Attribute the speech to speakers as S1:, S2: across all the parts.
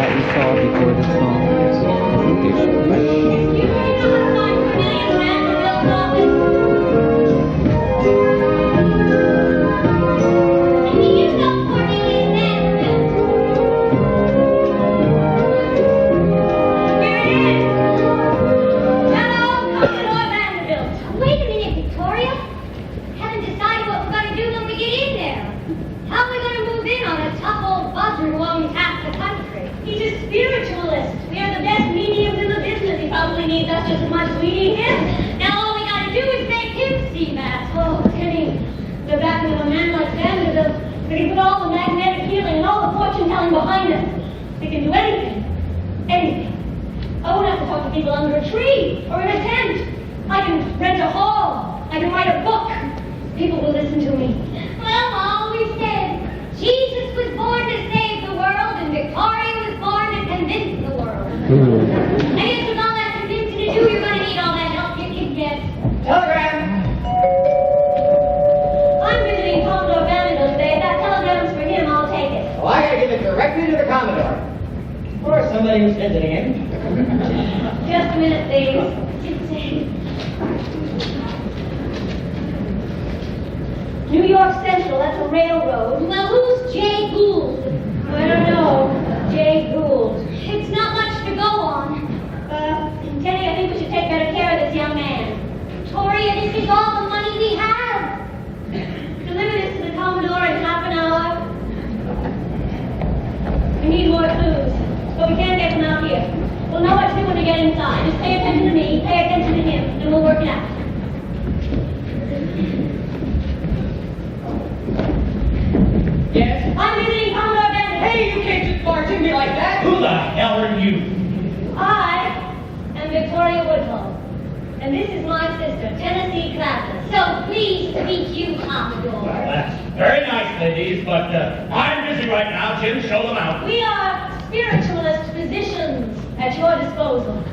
S1: that we saw before the song.
S2: Who owns half the country. He's a spiritualist. We are the best mediums in the business. He probably needs us just as much as we need him. Now all we gotta do is make him see that. Oh, getting the backing of a man like Vanderbilt, we can put all the magnetic healing and all the fortune telling behind us. We can do anything. Anything. I won't have to talk to people under a tree or in a tent. I can rent a hall. I can write a book. People will listen to me. Well, I always said, Jesus was born to save the world, and Victoria was born to convince the world. I guess with all that convincing to do, you're going to need all that help you can get.
S3: Telegram!
S2: I'm visiting Commodore Vanderbilt today. If that telegram's for him, I'll take it.
S3: Oh, I gotta give it directly to the Commodore. Or somebody who's visiting him.
S2: Just a minute, please. New York Central, that's a railroad. Well, who's Jay Gould? I don't know. Jay Gould. It's not much to go on. Jenny, I think we should take better care of this young man. Victoria, this is all the money we have. Deliver this to the Commodore in half an hour. We need more clues, but we can't get them out here. We'll know what to do when we get inside. Just pay attention to me, pay attention to him, and we'll work it out.
S3: Yes?
S2: I'm visiting Commodore Vanderbilt.
S3: Hey, you can't just barge in me like that!
S4: Who the hell are you?
S2: I am Victoria Woodhull, and this is my sister, Tennessee Claflin. So pleased to meet you, Commodore.
S4: Well, that's very nice, ladies, but I'm busy right now. Jim, show them out.
S2: We are spiritualist physicians at your disposal.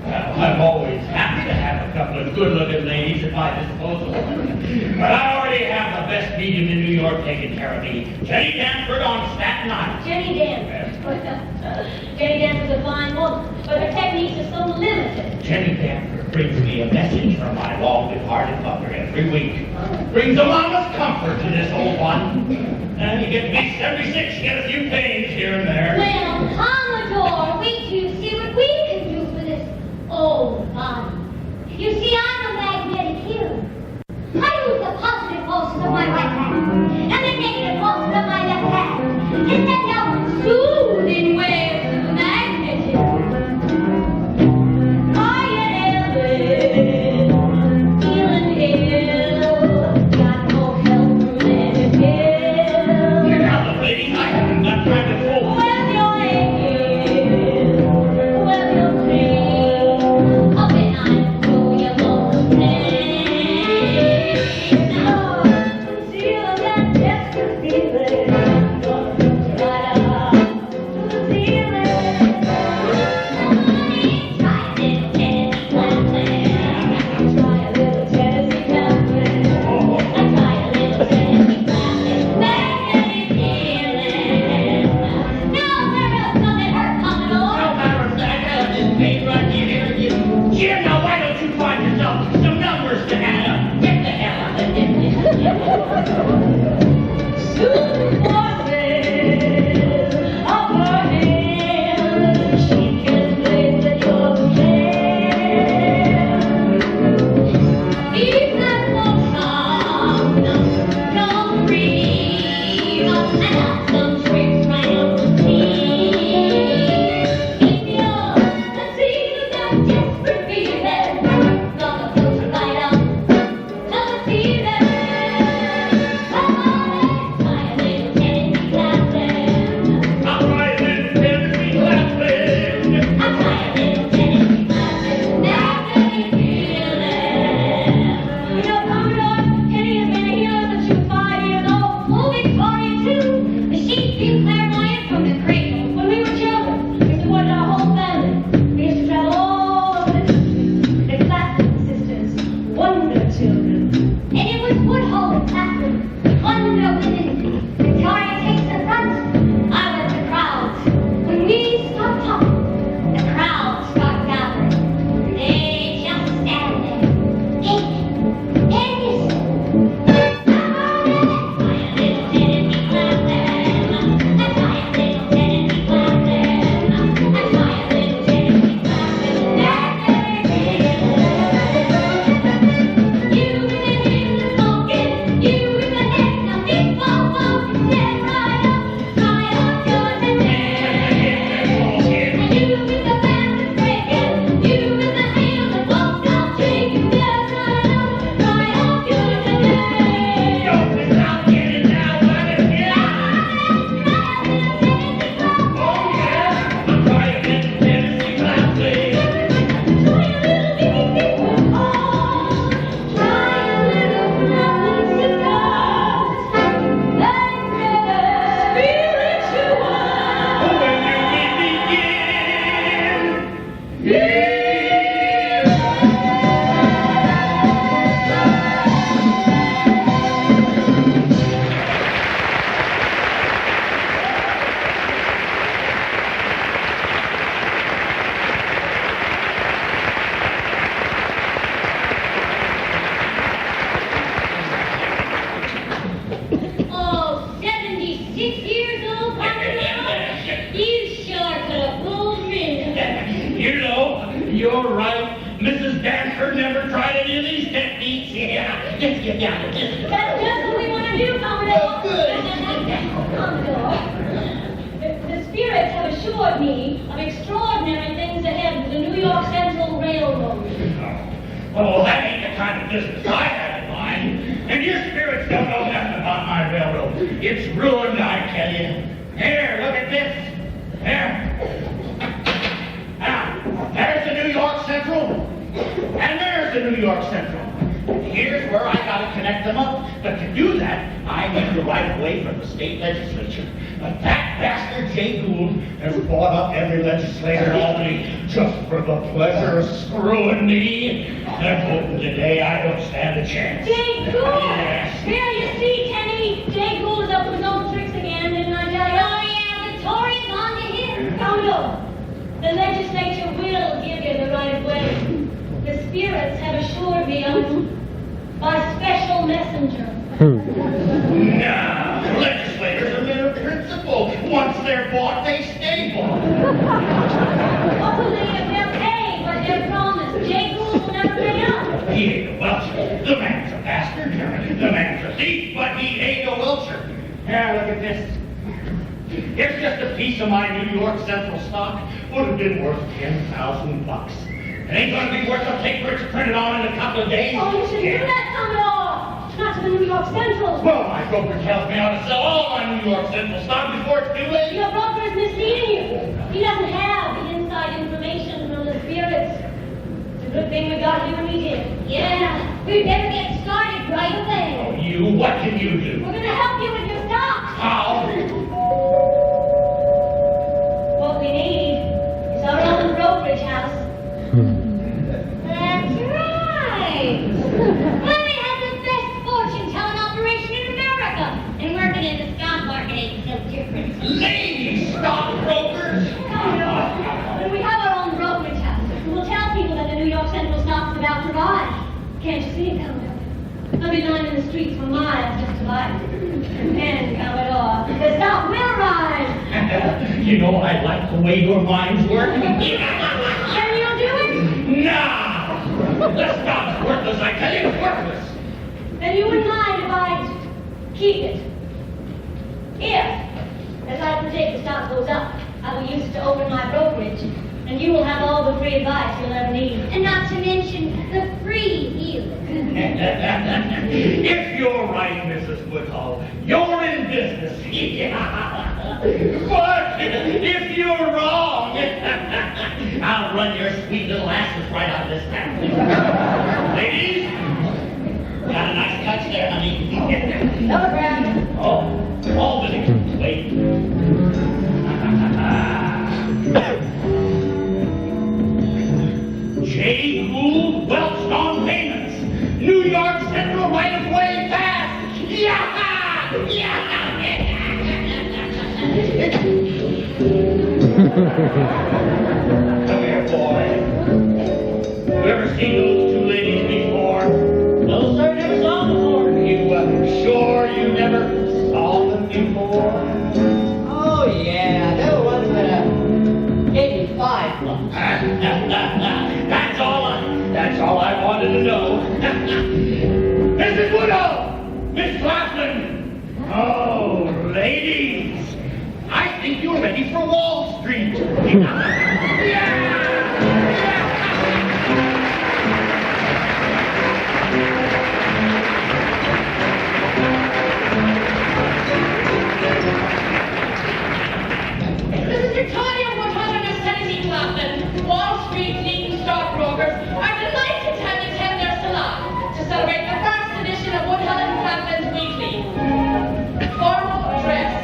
S4: Well, I'm always happy to have a couple of good-looking ladies at my disposal. But I already have the best medium in New York taking care of me. Jenny Danford on Staten Island.
S2: Jenny Danford. Jenny Danford's a fine woman, but her techniques are so limited.
S4: Jenny Danford brings me a message from my long-departed mother every week. Brings a mama's comfort to this old one. And you get beats every 6, you get a few pains here and there.
S2: Well, Commodore, wait till you see what we can do for this old body. You see, I'm a magnetic healer. I use the positive pulses of my right hand and the negative pulses of my left hand, and then they'll soothing waves of magnetism. I am feeling ill, got no help from any pill.
S4: Now, the ladies, I haven't got time to fool.
S2: Well, you're aching.
S4: You're right. Mrs. Dancer never tried any of these techniques. Yeah. Just get down to this.
S2: That's just what we want to do, Commodore.
S4: Oh, good.
S2: Commodore, the spirits have assured me of extraordinary things ahead with the New York Central Railroad.
S4: Oh, that ain't the kind of business I have in mind. And your spirits don't know nothing about my railroad. It's ruined, I tell you. Here, look at this. There. Now, there's the New York Central, and there's the New York Central. Here's where I gotta connect them up. But to do that, I need the right of way from the state legislature. But that bastard Jay Gould has bought up every legislator in Albany just for the pleasure of screwing me. They're hoping today I don't stand a chance.
S2: Jay Gould!
S4: Yes.
S2: There you see, Kenny. Jay Gould is up with his old tricks again, didn't I tell you? Oh, yeah, Victoria's on to him. Commodore, the legislature will give you the right of way. The spirits have assured me of it by special messenger.
S4: No, legislators are men of principle. Once they're bought, they stay bought.
S2: Hopefully, if they're paid what they're promised, Jay Gould will never pay up.
S4: He ain't a Welcher. The man's a bastard. The man's a thief, but he ain't a Welcher. Here, look at this. It's just a piece of my New York Central stock. Would have been worth $10,000. It ain't gonna be worth the paper it's printed on in a couple of days.
S2: Oh, you shouldn't do that, Commodore. Not to the New York Central.
S4: Well, my broker tells me I ought to sell all my New York Central stock before it's too late.
S2: Your broker is misleading you. He doesn't have the inside information from the spirits. It's a good thing we got here when we did. Yeah, we better get started right away.
S4: Oh, you? What can you do?
S2: We're gonna help you with your stocks.
S4: How?
S2: What we need is our own brokerage house. That's right. Lenny has the best fortune-telling operation in America. And working in the stock market ain't so different.
S4: Lady stockbrokers!
S2: When we have our own brokerage house, we'll tell people that the New York Central stock's about to rise. Can't you see it coming up? They'll be lining the streets for miles just to buy it. And Commodore, the stock will rise.
S4: You know, I like the way your mind's working.
S2: Then you'll do it?
S4: Nah! The stock's worthless, I tell you, it's worthless.
S2: Then you wouldn't mind if I keep it. If, as I predict, the stock goes up, I will use it to open my brokerage, and you will have all the free advice you'll ever need. And not to mention the free healing.
S4: If you're right, Mrs. Woodhull, you're in business. But if you're wrong, I'll run your sweet little asses right out of this town. Ladies, got a nice touch there, honey.
S2: Telegram.
S4: Oh, Albany. Wait. J. Gould welched on payments. New York Central right-of-way pass. Yeah! Come here, boy. You ever seen those two ladies before?
S3: No, sir, never saw them before.
S4: You sure you never saw them before?
S3: Oh, yeah, they were ones that gave me 5 bucks.
S4: That's all I wanted to know. Mrs. Woodhull! Miss Claflin! Oh, ladies! I think you're ready for Wall Street. Yeah!
S1: This is Victoria Woodhull and Miss Tennessee Claflin. Wall Street leading stockbrokers are delighted to have attend their salon to celebrate the first edition of Woodhull and Claflin's Weekly. Formal dress.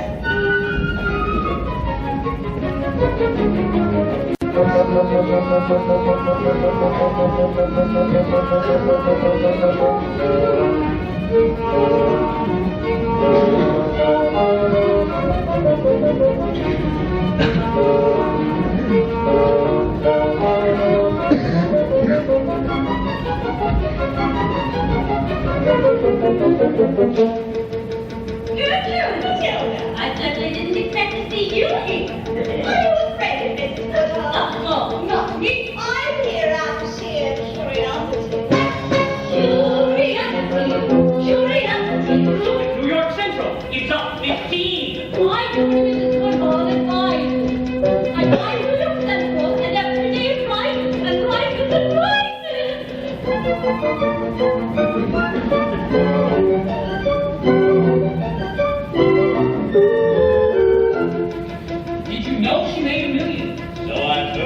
S2: Matilda, I certainly didn't expect to see you here. Are you afraid of Mrs. Woodhull? Oh, not me. I'm here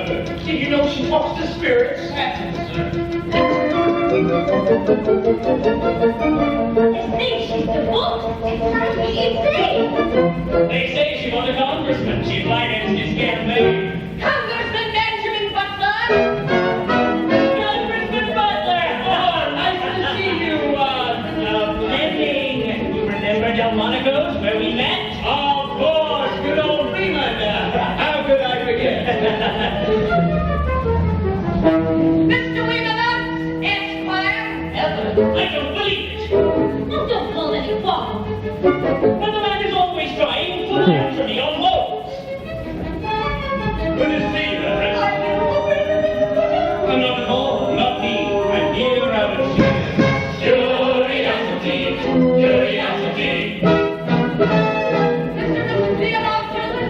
S4: Did you know she talks to spirits?
S2: This thing she's divorced. It's driving me insane.
S5: They say she's on a congressman. She financed his campaign.
S1: Congressman Benjamin Butler!
S5: Congressman Butler! Oh, nice to see you, Fleming. You remember Delmonico's where we met? Of course, good old Freeman. How could I forget?
S1: Mr. Wheeler, Esquire!
S5: I don't believe it.
S2: Oh, don't call any quarrel.
S5: But the man is always trying to learn from me on loads.
S4: Good to see you, Reverend.
S5: Not at all, not me. I'm here out of curiosity, curiosity.
S1: Mr. and Mrs. Theodore Chilton!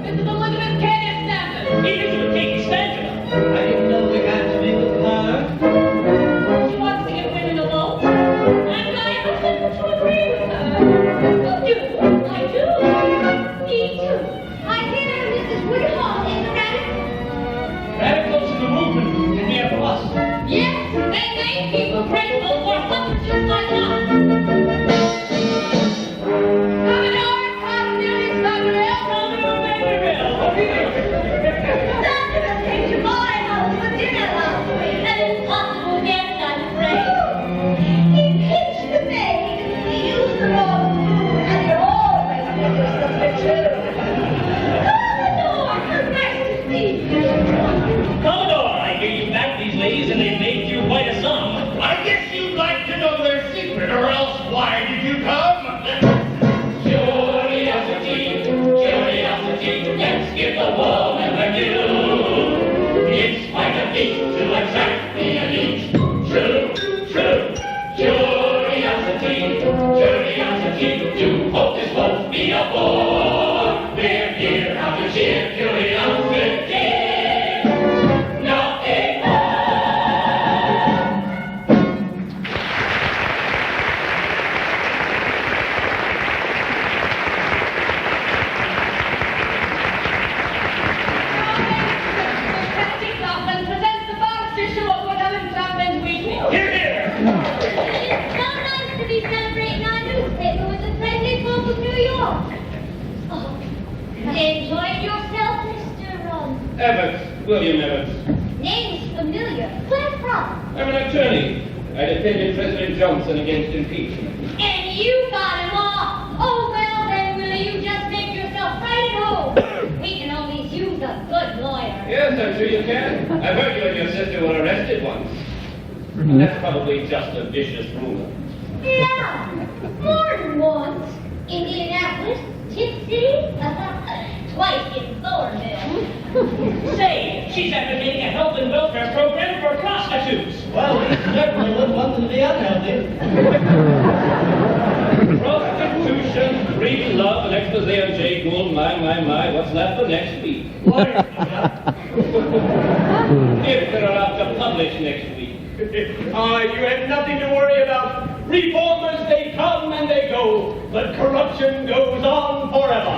S1: Mrs. Elizabeth Cady Stanton!
S5: Elizabeth Cady Stanton.
S3: I didn't know we had to be with her.
S2: She wants to give women a vote. And I happen to agree with her. You do? I do. Me too. I hear Mrs. Woodhull is a radical.
S5: Radicals in the movement can be a plus.
S1: Yes, they make people grateful for suffrages like us! Commodore Cornelius Vanderbilt!
S5: Commodore Vanderbilt.
S2: Doctor came to my house for dinner last week. An impossible guest, I'm afraid. He pinched the maid. He used the wrong food, and he always gives us the picture. Commodore, nice to see you.
S5: Commodore, I hear you back these ladies and they've made you quite a sum.
S4: I guess you'd like to know their secret, or else why did you come?
S5: Curiosity, curiosity, let's give the woman her due. It's quite a feat to attract the elite. True, true. Curiosity, curiosity, do hope this won't be a bore. We're here now to cheer curiosity. Not a
S1: Patricia Claflin presents the first issue of Woodhull and Claflin's Weekly.
S4: Here, here.
S2: It's so nice to be celebrating our newspaper with the friendly folk of New York. Oh, enjoyed yourself, Mr.
S6: Evans, William Evans.
S2: Name's familiar. Where from?
S6: I'm an attorney. I defended President Johnson against impeachment.
S2: And you got him off. Oh, well then, Willie, you just make yourself right at home. We can always use a good lawyer.
S6: Yes, I'm sure you can. I've heard you and your sister were arrested once. That's probably just a vicious rumor.
S2: Yeah, more than once. Indianapolis, Tip City, twice in Thornville.
S5: Say, she's advocating a health and welfare program for prostitutes.
S3: Well, we certainly wouldn't want them to be unhealthy.
S6: Prostitution, free love, an expose on Jay Gould, my, what's that for next week? If they're allowed to publish next week.
S7: You have nothing to worry about. Reformers, they come and they go, but corruption goes on forever.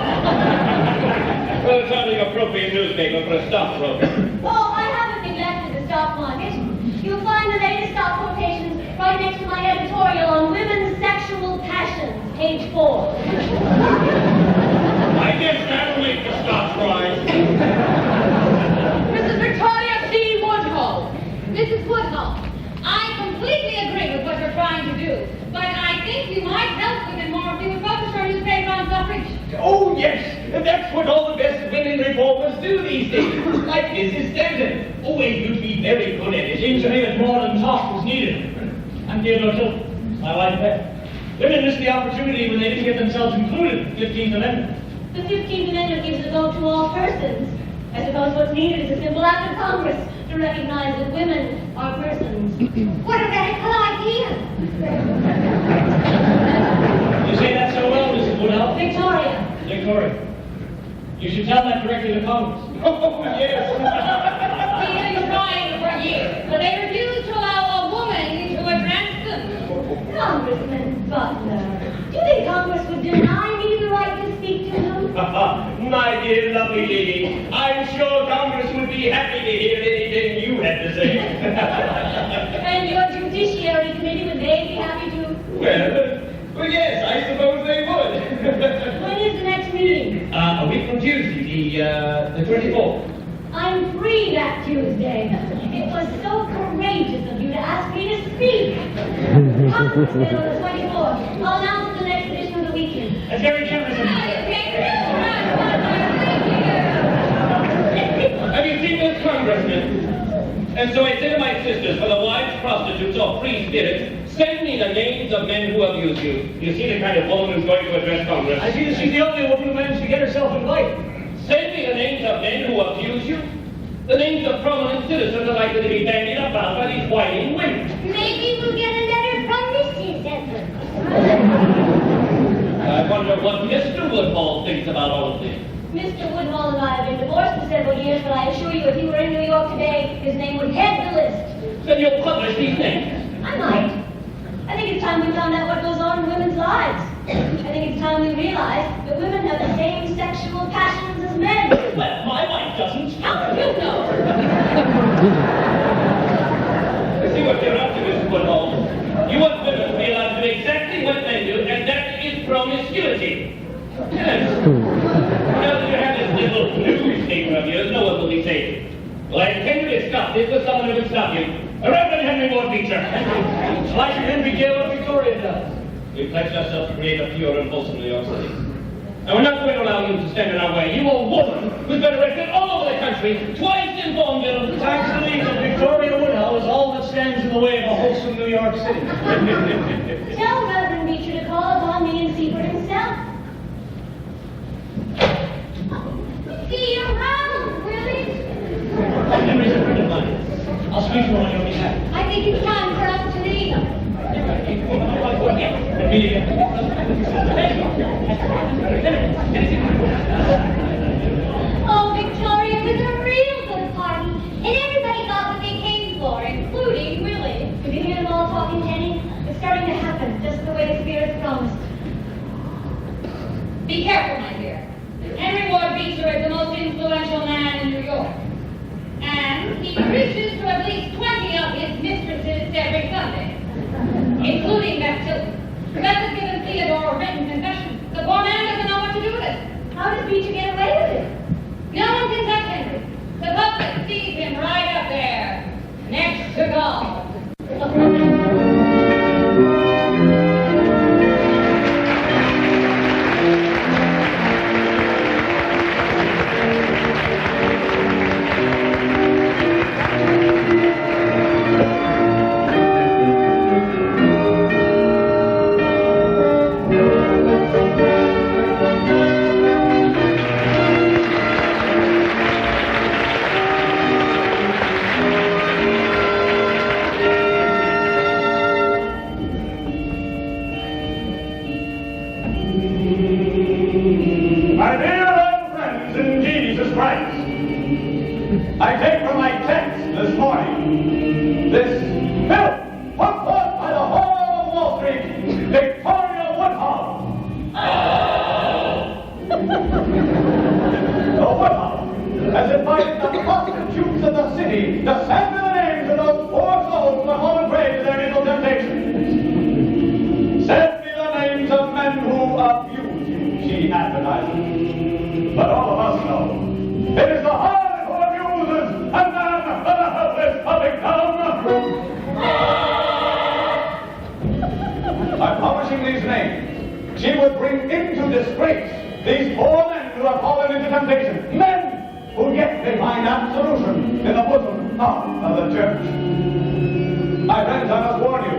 S6: Well, it's hardly an appropriate newspaper for a stockbroker.
S2: Oh, I haven't neglected the stock market. You'll find the latest stock quotations right next to my editorial on women's sexual passions, page 4.
S4: I guess that'll make the stock rise.
S1: Mrs. Victoria C. Woodhull.
S2: Mrs. Woodhull, I completely agree with what you're trying to do, but I think you might help with it more if you would focus our newspaper on suffrage.
S7: Oh, yes, that's what all the best women reformers do these days, like Mrs. Stanton. Oh, and you'd be very good at it.
S5: Seems to me that more than talk was needed. I'm Theodore Chilton. My wife Beth. Women missed the opportunity when they didn't get themselves included in the 15th Amendment.
S2: The 15th Amendment gives a vote to all persons. I suppose what's needed is a simple act of Congress to recognize that women are persons. What a radical idea!
S5: You say that so well, Mrs. Woodhull.
S2: Victoria.
S5: Victoria. You should tell that directly to Congress.
S7: Oh, yes.
S1: We've been trying for years, but they refuse to allow a woman to address them.
S2: Congressman Butler, do you think Congress would deny me the right to speak to them?
S7: My dear lovely lady, I'm sure Congress be happy to hear anything you had to say.
S2: And your judiciary committee, would they be happy to?
S7: Well, yes, I suppose they would.
S2: When is the next meeting?
S7: A week from Tuesday, the 24th.
S2: I'm free that Tuesday. It was so courageous of you to ask me to speak. Conference on the 24th. I'll announce the next edition of the weekend.
S7: That's very generous of you. Have you seen this, Congressman? And so I say to my sisters, for the wives, prostitutes, or free spirits, send me the names of men who abuse you. You see the kind of woman who's going to address Congress.
S3: I see that she's the only woman who managed to get herself invited.
S7: Send me the names of men who abuse you. The names of prominent citizens are likely to be bandied about by these whining women.
S2: Maybe we'll get a letter from Mrs. Edmond.
S7: I wonder what Mr. Woodhull thinks about all of this.
S2: Mr. Woodhull and I have been divorced for several years, but I assure you, if he were in New York today, his name would head the list.
S7: Then you'll publish these names.
S2: I might. I think it's time we found out what goes on in women's lives. I think it's time we realize that women have the same sexual passions as men.
S7: Well, my wife doesn't.
S2: How do you know?
S7: See what you're up to, Mr. Woodhull. You want women to be allowed to do exactly what men do, and that is promiscuity. Yes. Now that you have this little newspaper of yours, no one will be safe. Well, I intend to discuss this with someone who can stop you. Reverend Henry Ward Beecher.
S3: Like Henry Gale of Victoria does.
S7: We pledged ourselves to create a pure and wholesome New York City. And we're not going to allow you to stand in our way. You old woman who's been arrested all over the country, twice in Bourneville.
S3: Thanks to me that Victoria Woodhull is all that stands in the way of a wholesome New York City.
S2: Tell Reverend Beecher to call upon me and see for himself. See you around, Willie.
S3: Henry's a friend of mine. I'll speak to him on your behalf.
S2: I think it's time for us to leave. Oh, Victoria was a real good party, and everybody got what they came for, including Willie. Did you hear them all talking, Jenny? It's starting to happen, just the way the spirits promised.
S1: Be careful, my dear. Henry Ward Beecher is the most influential man in New York. And he preaches to at least 20 of his mistresses every Sunday, including Beth Chilton. Beth has given Theodore a written confession. The poor man doesn't know what to do with it.
S2: How does Beecher get away with it?
S1: No one can touch Henry. The public sees him right up there, next to God.
S8: I take from my text this morning, this filth put forth by the whore of Wall Street, Victoria Woodhull. The Woodhull has invited the prostitutes of the city to send me the names of those poor souls who have fallen prey to their evil temptations. Send me the names of men who abuse you, she advertises. But all of us know it is the heart and then the helpless public dumb. By publishing these names, she would bring into disgrace these poor men who have fallen into temptation. Men who yet may find absolution in the bosom of the church. My friends, I must warn you,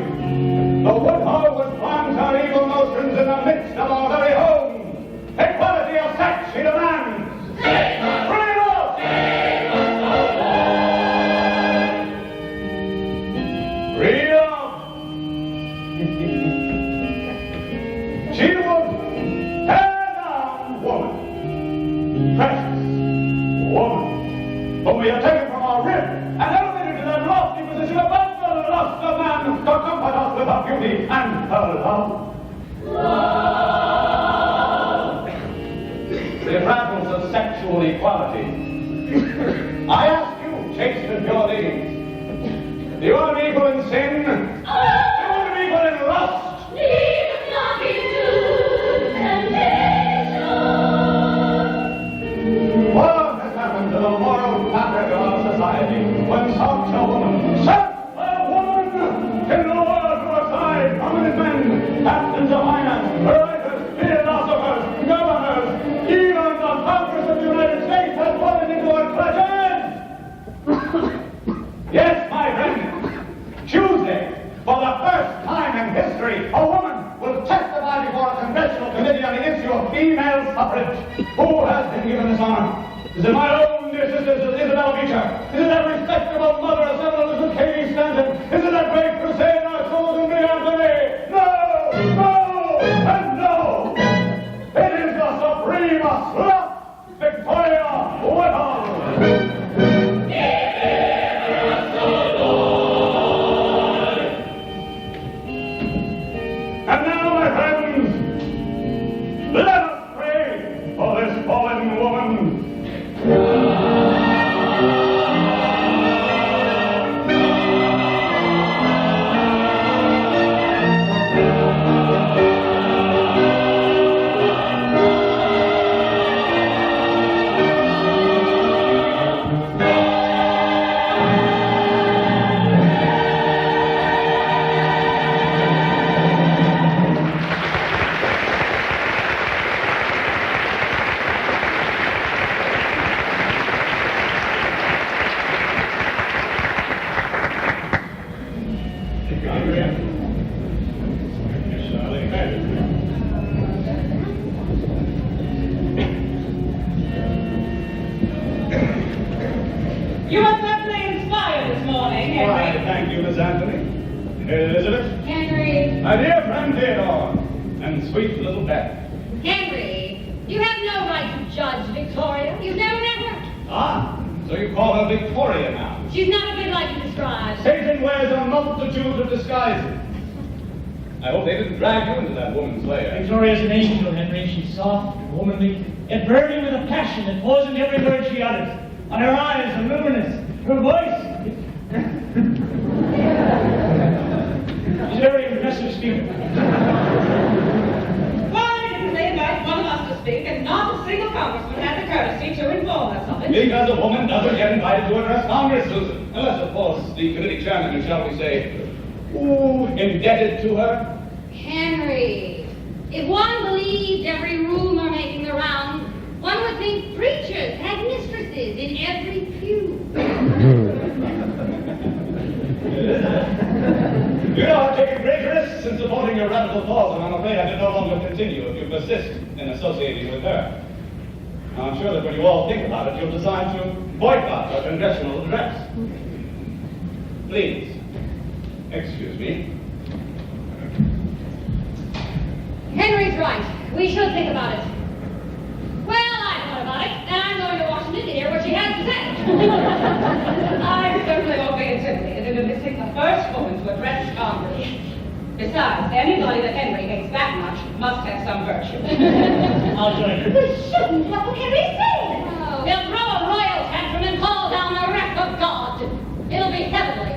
S8: the Woodhull would plant her evil notions in the midst of our very homes. Equality of sex she demands. She would tear down woman, precious woman, whom we have taken from our rib and elevated to that lofty position above the lust of man to comfort us with her beauty and her love. The rattles of sexual equality. I ask chaste and pure ladies. Do you want to be equal in sin? Do you want to be equal in lust?
S2: Lead us not into temptation.
S8: What has happened to the moral fabric of our society when such a woman, in the world who aside prominent men, captains of finance, writers, philosophers, governors, even the Congress of the United States has fallen into our clutches? Yes, my friend, Tuesday, for the first time in history, a woman will testify before a congressional committee on the issue of female suffrage. Who has been given this honor? Is it my own dear sister, Isabel Beecher? Is it that respectable mother of several Elizabeth Cady Stanton? Is it that great crusader, Susan B. Anthony? No! No! And no! It is the supreme slut, Victoria Woodhull! And now, my friends, let us pray for this fallen woman.
S1: You are certainly inspired this morning, Henry.
S8: Why, thank you, Miss Anthony. Elizabeth.
S2: Henry.
S8: My dear friend Theodore. And sweet little Beth.
S2: Henry, you have no right to judge Victoria. You've never met her.
S8: Ah, so you call her Victoria now.
S2: She's not a bit like you described.
S8: Satan wears a multitude of disguises. I hope they didn't drag you into that woman's lair.
S3: Victoria's an angel, Henry. She's soft and womanly, yet burning with a passion that poisoned every word she utters. On her eyes, a luminous. Her voice. She's a very impressive speaker.
S1: Why didn't they invite one of us to speak and not a single congressman had the courtesy to inform us of it?
S8: Because a woman doesn't get invited to address Congress, Susan. Unless, of course, the committee chairman is, shall we say, indebted to her.
S2: Henry, if one believed every rumor making the rounds, one would think preachers had mistresses in every pew.
S8: You know, I've taken great risks in supporting your radical cause, and I'm afraid I can no longer continue if you persist in associating with her. Now, I'm sure that when you all think about it, you'll decide to boycott her congressional address. Please, excuse me.
S2: Henry's right. We should think about it. Well, I thought about it, and I'm going to Washington to hear what she has to say.
S1: I certainly won't be intimidated into missing the first woman to address Congress. Besides, anybody that Henry hates that much must have some virtue.
S3: I'll join her.
S2: We shouldn't have what Henry said. He'll throw a royal tantrum and call down the wrath of God. It'll be heavenly.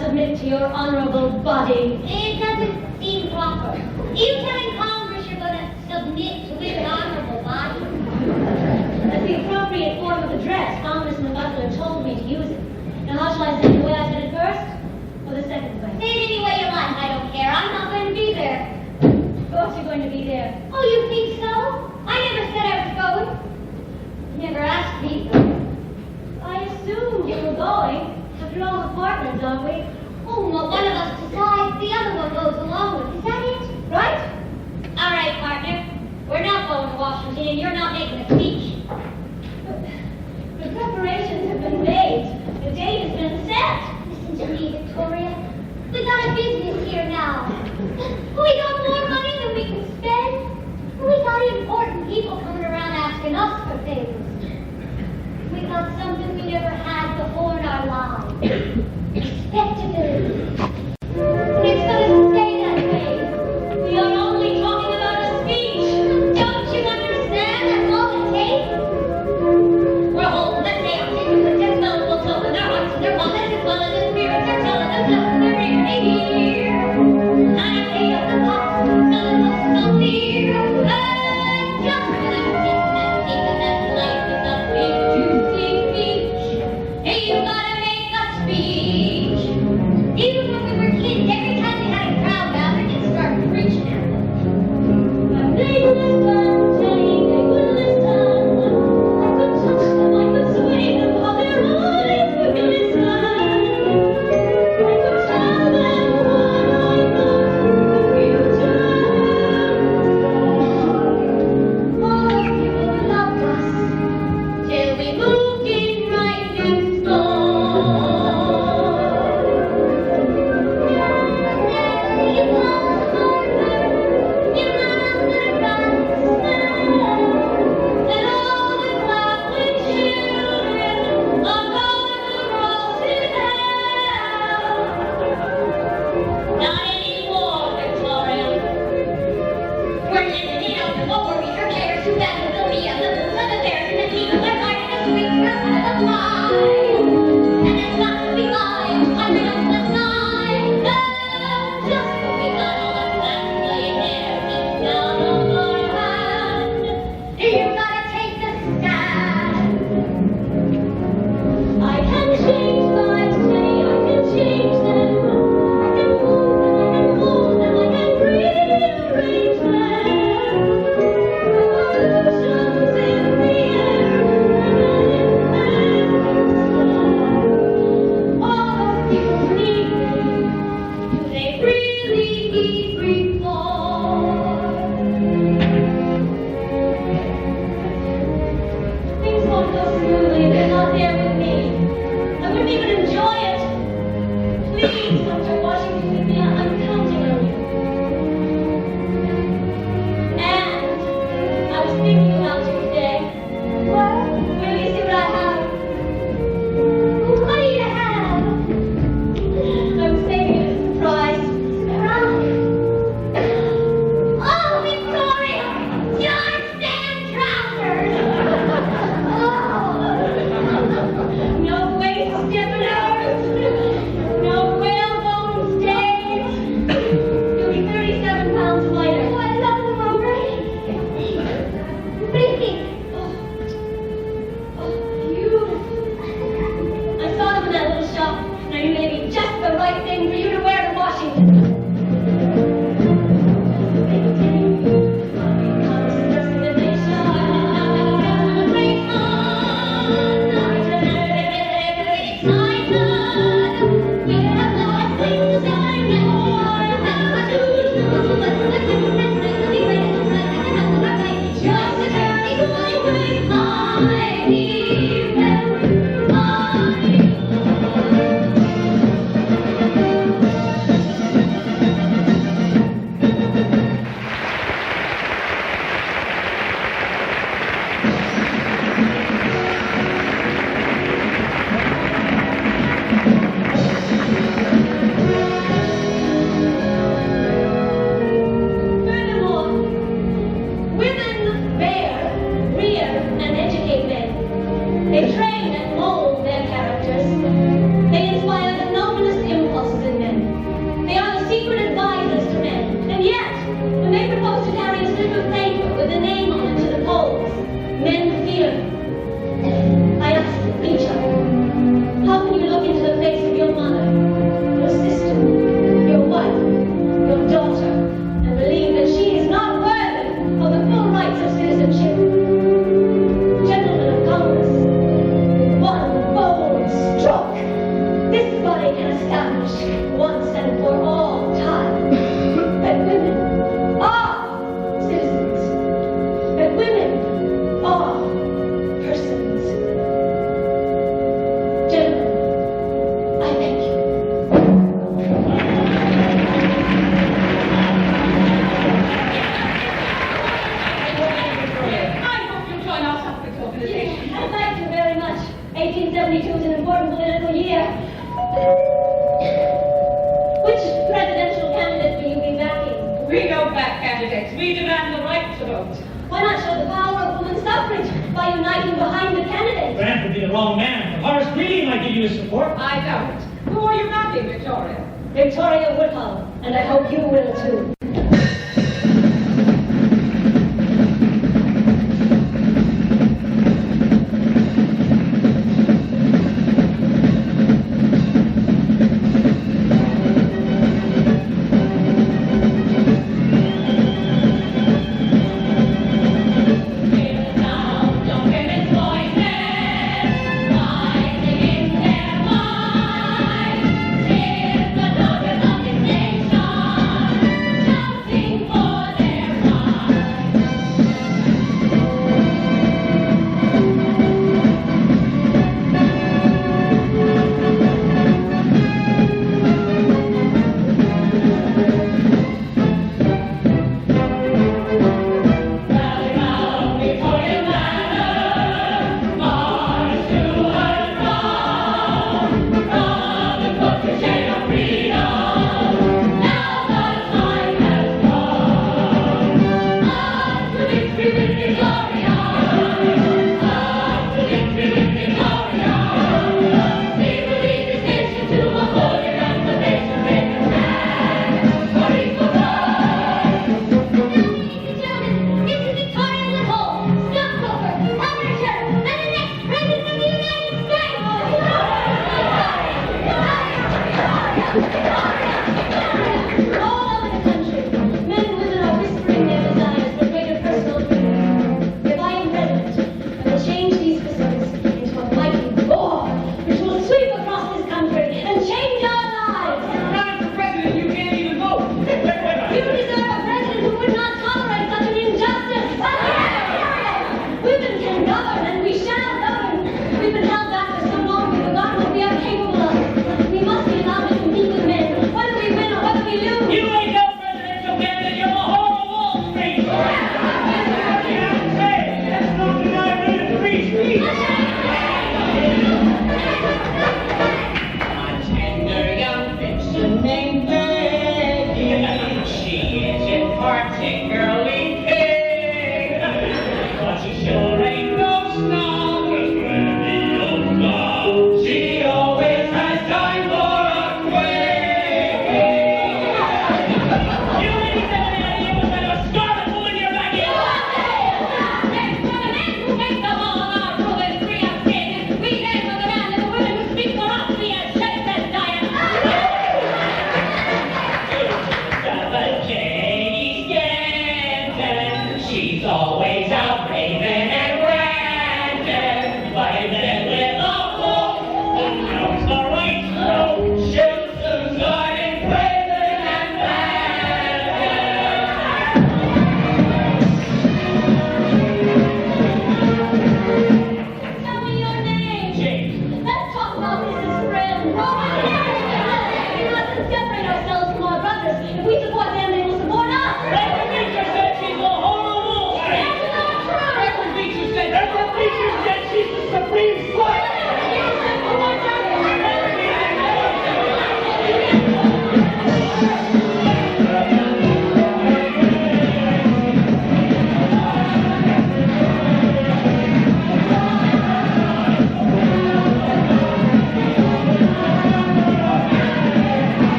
S2: Submit to your honorable body. It doesn't seem proper. You telling Congress you're going to submit to his honorable body? That's the appropriate form of address. Congressman Butler told me to use it. Now, how shall I say it? The way I said it first? Or the second way? Say it any way you like. I don't care. I'm not going to be there. Of course you're going to be there. Oh, you think so? I never said I was going. You never asked me. I assumed you were going. After all, we're partners, aren't we? Oh, well, one of us decides, the other one goes along with it. Is that it? Right? All right, partner. We're not going to Washington, and you're not making a speech. But the preparations have been made. The date has been set. Listen to me. see, Victoria. We got a business here now. We got more money than we can spend. We got important people coming around asking us for things. We got something we never had before in our lives. Respectability. And it's gonna stay that way. We are only talking about a speech. Don't you understand? That's all it takes. We're holding the dancing, the temples will flow in their hearts and their wallets, as well as the spirits are telling us that they're really here. And I pay up the cost, telling us so clear. Just releasing them, keeping them light with a big juicy speech. Hey, you gotta make a speech. Even when we were kids, every time we had a crowd gathered, they'd start preaching at them. But they listened, Jenny, they would listen. I could touch them, I could sway them, while their eyes would glisten. I could tell them what I thought the future had. All the people loved us, till we moved in right next door. Not anymore, Victoria. We're living in open over your chairs, too bad with the and the boots and the bears and the demons are fighting the sweet breath of the fly. And it's not to be lied, climbing up the side. Just when we got all the plans laid there, deep down on our hand, you gotta take the stand. I can change lives, say I can change them. I can move them, I can hold them, I can rearrange them. Revolutions in the air, and all of you need me. Do they really need reform? Things won't go smoothly if they're not there with me. I wouldn't even enjoy it. Please come to Washington with me. I'm counting on you. And I was thinking about you today. What? Will you see what I have? What do you have? I was saving it as a surprise. Surprise? Oh, Victoria! Georgetown trousers! No waist stiffeners, no whalebone stains. You'll be 37 pounds lighter. Oh, I love them already. What do you think? Oh, beautiful. I saw them in that little shop, and I knew they'd be just the right thing for you to wear to Washington. Furthermore, women bear, rear, and educate men. They train and mold their characters. They inspire the noblest impulses in men. They are the secret advisors to men. And yet, when they propose to carry a slip of paper with a name on it to the polls, men fear. I asked each other, how can you look into the face of your mother, your sister, your wife, your daughter, and believe that she is not worthy of the full rights of citizenship? Gentlemen of Congress, with one bold stroke, this body can establish once and for all time that women are citizens, that women are persons. Gentlemen, I thank you.
S1: We don't back candidates. We demand the right to vote.
S2: Why not show the power of women's suffrage by uniting behind the candidate?
S3: Grant would be the wrong man. Horace Greeley might give you his support.
S1: I doubt it. Who are you backing, Victoria?
S2: Victoria Woodhull, and I hope you will too.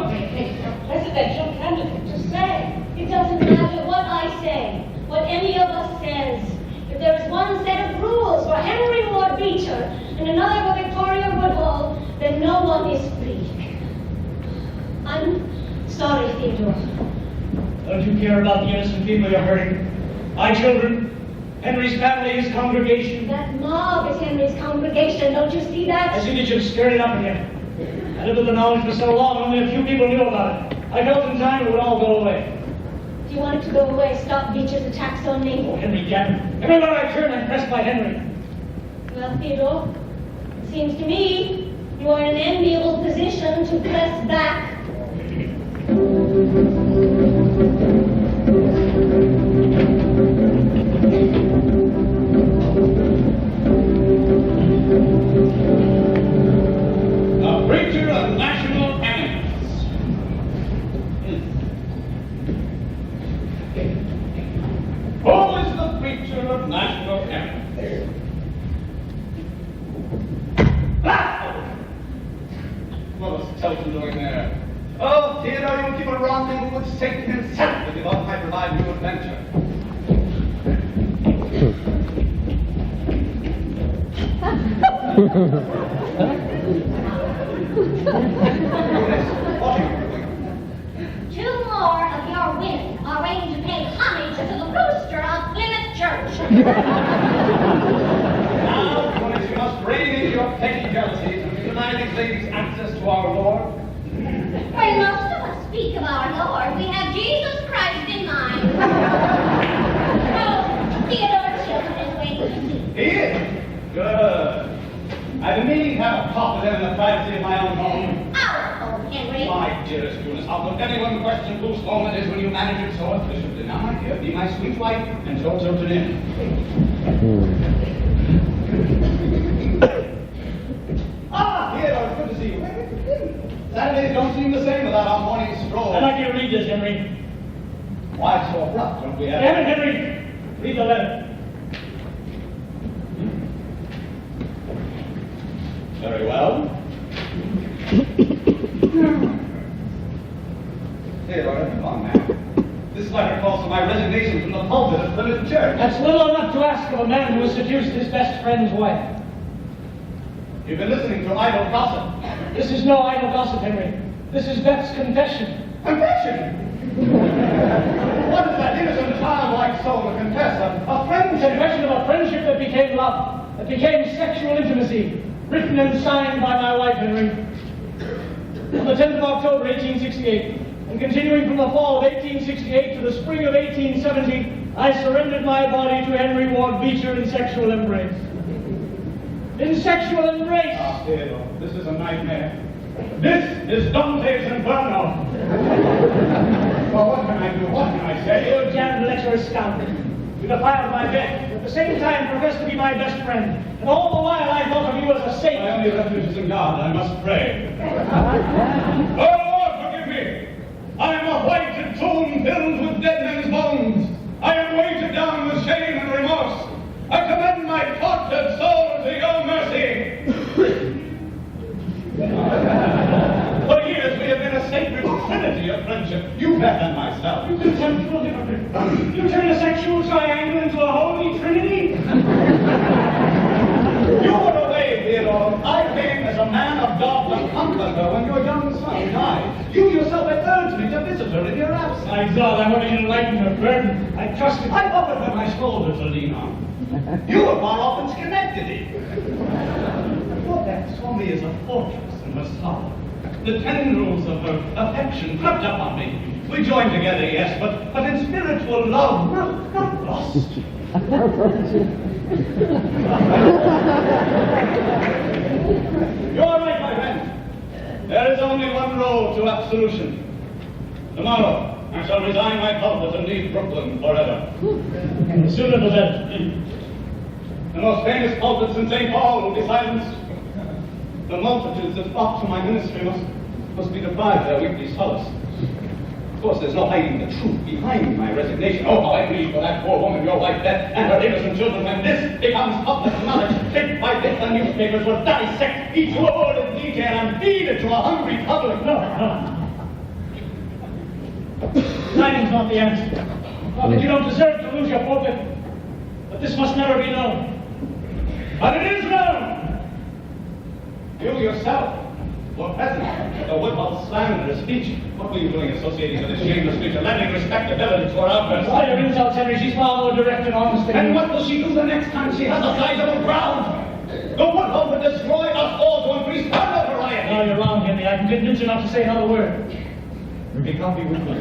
S1: presidential candidate to say.
S2: It doesn't matter what I say, what any of us says. If there is one set of rules for Henry Ward Beecher and another for Victoria Woodhull, then no one is free. I'm sorry, Theodore.
S3: Don't you care about the innocent people you're hurting? My children, Henry's family, his congregation.
S2: That mob is Henry's congregation, don't you see that?
S3: I see that you've stirred it up again. I lived with the knowledge for so long, only a few people knew about it. I felt in time it would all go away.
S2: Do you want it to go away, stop Beecher's attacks on me?
S3: Oh, Henry Jansen. Everywhere I turn, I'm pressed by Henry.
S2: Well, Theodore, it seems to me you are in an enviable position to press back.
S8: A preacher of national eminence. Who is the preacher of national eminence? What was Chilton doing there? Oh, Theodore, you keep a rendezvous with Satan himself if you thought might provide new adventure.
S2: Two more of your women are waiting to pay homage to the rooster of Plymouth Church.
S8: Now, Cornelius, you must rein in your petty jealousies and deny these ladies access to our Lord.
S2: When most of us speak of our Lord, we have Jesus Christ in mind. Oh, Theodore Chilton is waiting to see.
S8: He is? Good. I've been meaning to have a talk with him in the privacy of my own home.
S2: Our home, Henry.
S8: My dearest Eunice, how could anyone question whose home it is when you manage it so efficiently? Now, my dear, be my sweet wife and show Chilton in. Ah, Theodore, it's good to see you. Saturdays don't seem the same without our morning stroll.
S3: I'd like you to read this, Henry.
S8: Why so abrupt? Don't we have...
S3: Damn it, Henry! Read the letter.
S8: Very well. Theodore, come on, man. This letter calls for my resignation from the pulpit of Plymouth Church.
S3: That's little enough to ask of a man who has seduced his best friend's wife.
S8: You've been listening to idle gossip.
S3: This is no idle gossip, Henry. This is Beth's confession.
S8: Confession? What is that innocent childlike soul to confess? A friendship?
S3: Confession of a friendship that became love, that became sexual intimacy, written and signed by my wife, Henry. On the 10th of October, 1868, and continuing from the fall of 1868 to the spring of 1870, I surrendered my body to Henry Ward Beecher in sexual embrace. In sexual embrace!
S8: Ah, Theodore, this is a nightmare. This is Dante's Inferno. Well, what can I do? What can I say?
S3: You damned lecturer scoundrel. You defiled my bed, at the same time professed to be my best friend. And all the while I thought of you as a saint.
S8: My only refuge is in God. I must pray. Oh, Lord, forgive me. I am a whited tomb filled with dead men's bones. I am weighted down with shame and remorse. I commend my tortured soul to your mercy. For years we have been a sacred trinity of friendship. You, Beth, and myself.
S3: You contemptible hypocrite. You turn a sexual triangle into a holy trinity?
S8: You were away, Theodore. I came as a man of God to comfort her when your young son died. You yourself had urged me to visit her in your absence.
S3: My God, I wanted you to lighten her burden. I trusted.
S8: I offered her my shoulder to lean on. You were far off in Schenectady. Your Beth saw me as a fortress in her sorrow. The tendrils of her affection crept up on me. We joined together, yes, but in spiritual love, not lust. You're right, my friend. There is only one road to absolution. Tomorrow, I shall resign my pulpit and leave Brooklyn forever.
S3: The sooner the better.
S8: The most famous pulpits in St. Paul will be silenced. The multitudes that flock to my ministry must be deprived their weekly solace. Of course, there's no hiding the truth behind my resignation. Oh, how I grieve for that poor woman, your wife, Beth, and her innocent children. When this becomes public knowledge, bit by bit, the newspapers will dissect each word in detail and feed it to a hungry public.
S3: No. Resigning's not the answer. Not that you don't deserve to lose your pulpit, but this must never be known. But it is known!
S8: You yourself were present at the Woodhull slanderous speech. What were you doing associating with this shameless creature, lending respectability to her outbursts?
S3: All your insults, Henry, she's far more direct and honest than
S8: And
S3: you.
S8: what will she do the next time she has a sizable crowd? The Woodhull will destroy us all to increase her notoriety.
S3: No, you're wrong, Henry. I can convince you not to say another word.
S8: May God be with you.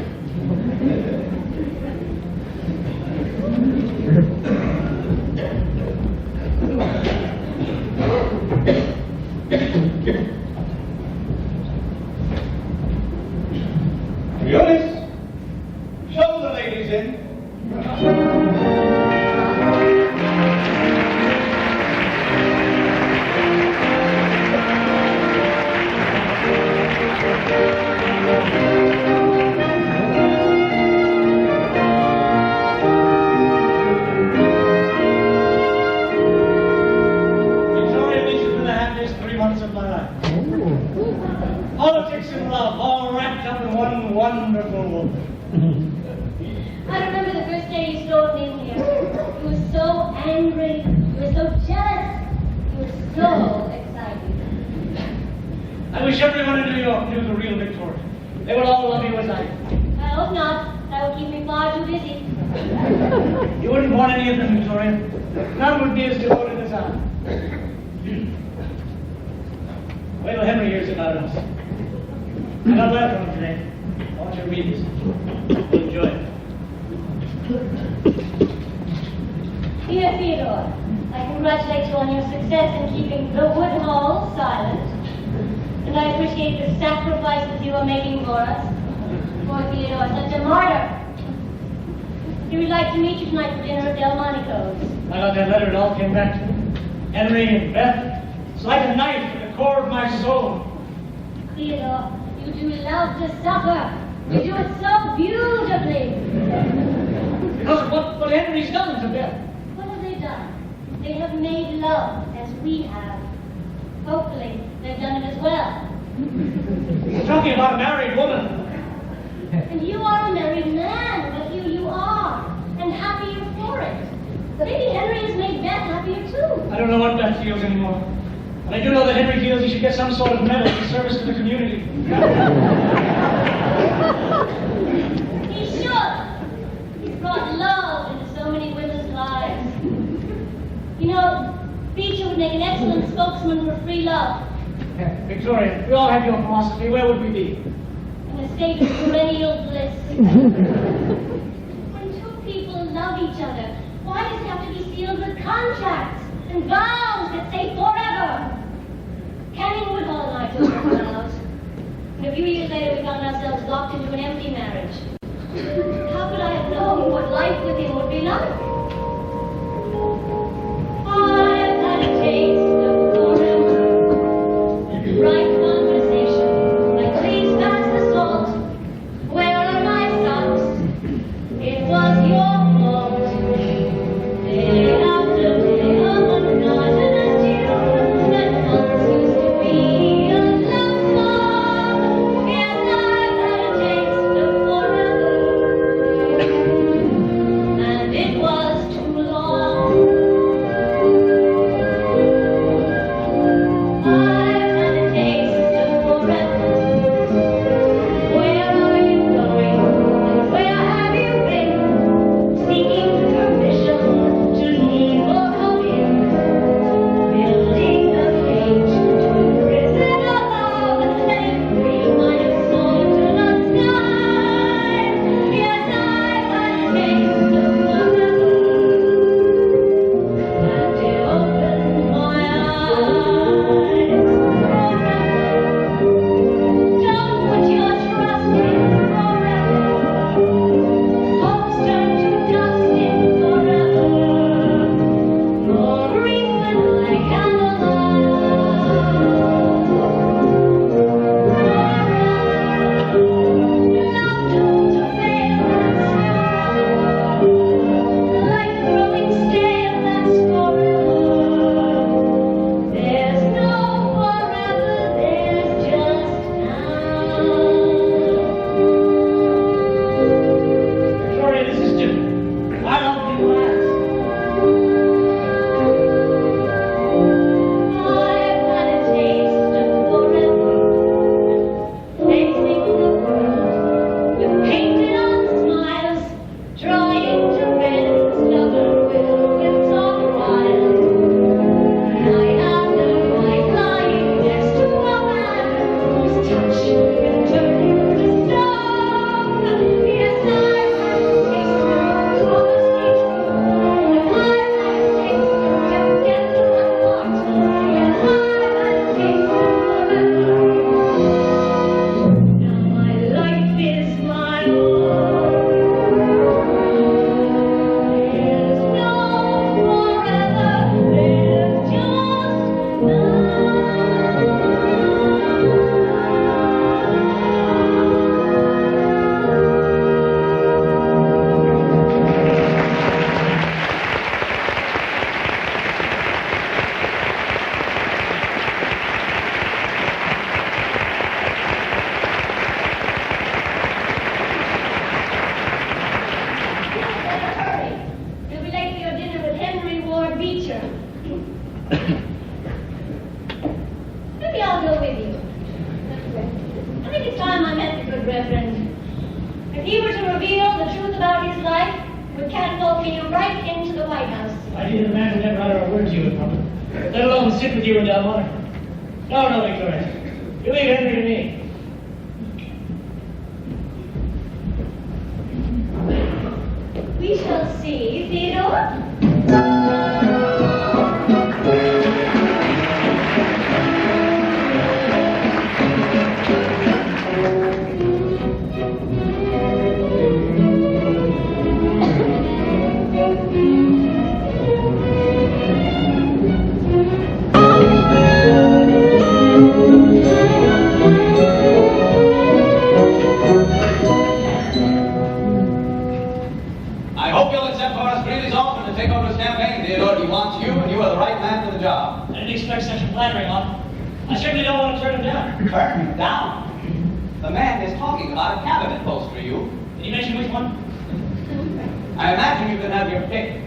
S8: Eunice, show the ladies in.
S3: Victoria Beecher for the happiest 3 months of my life. Politics and love, all wrapped up in one wonderful woman.
S2: I remember the first day you strode in here. You were so angry. You were so jealous. You were so excited.
S3: I wish everyone in New York knew the real Victoria. They would all love you as I do.
S2: I hope not. That would keep me far too busy.
S3: You wouldn't want any of them, Victoria. None would be as devoted as I. Wait till Henry hears about us. I got a letter from him today. I want you to read this. You'll enjoy it.
S2: Dear Theodore, I congratulate you on your success in keeping the Woodhull silent. And I appreciate the sacrifices you are making for us. Poor Theodore, such a martyr. He would like to meet you tonight for dinner at Delmonico's.
S3: I got that letter, it all came back to me. Henry and Beth, it's like a knife to the core of my soul.
S2: Theodore, you do love to suffer. You do it so beautifully.
S3: Because of what Henry's done to Beth.
S2: What have they done? They have made love as we have. Hopefully, they've done it as well.
S3: You're talking about a married woman.
S2: And you are a married man, but here you are, and happier for it. Maybe Henry has made Beth happier too.
S3: I don't know what Beth feels anymore. But I do know that Henry feels he should get some sort of medal in service to the community.
S2: He should. He's brought love into so many women's lives. You know, Beecher would make an excellent spokesman for free love.
S3: Victoria, we all have your philosophy. Where would we be?
S2: In a state of perennial bliss. When two people love each other, why does it have to be sealed with contracts and vows that say forever? Canning Woodhull and I took our vows. And a few years later, we found ourselves locked into an empty marriage. How could I have known what life with him would be like? I've had a taste of forever. Right conversation. Like, please pass the salt. Where are my socks? It was your fault. Day after day of monotonous tune that once used to be a love song. Yes, I've had a Reverend. If he were to reveal the truth about his life, would catapult me right into the White House.
S3: I didn't imagine that rather a word to you would come, let alone sit with you in Delmonico. No, Victoria. You leave Henry to me.
S2: We shall see, Theodore.
S3: Flattering on. I certainly don't want to turn him down.
S9: Turn him down? The man is talking about a cabinet post for you.
S3: Did he mention which one?
S9: I imagine you can have your pick.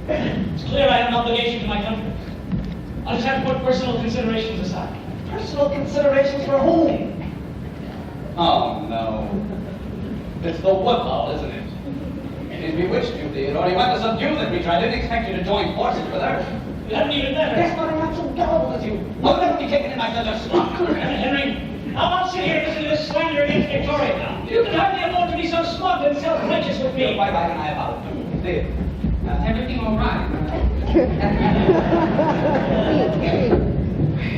S3: It's clear I have an obligation to my country. I'll just have to put personal considerations aside.
S9: Personal considerations for whom? Oh, no. It's the Woodhull, isn't it? She's bewitched you, Theodore. You went to subdue the creature. I didn't expect you to join forces with her.
S3: You haven't even met her.
S9: That's why I'm not so gullible as you. I'll never be taken in by such a slop.
S3: Henry, I won't sit here listening to this slander against Victoria now. You can hardly afford to be so smug and self-righteous with me.
S9: You're quite right, and I apologize. There.
S10: Everything all right?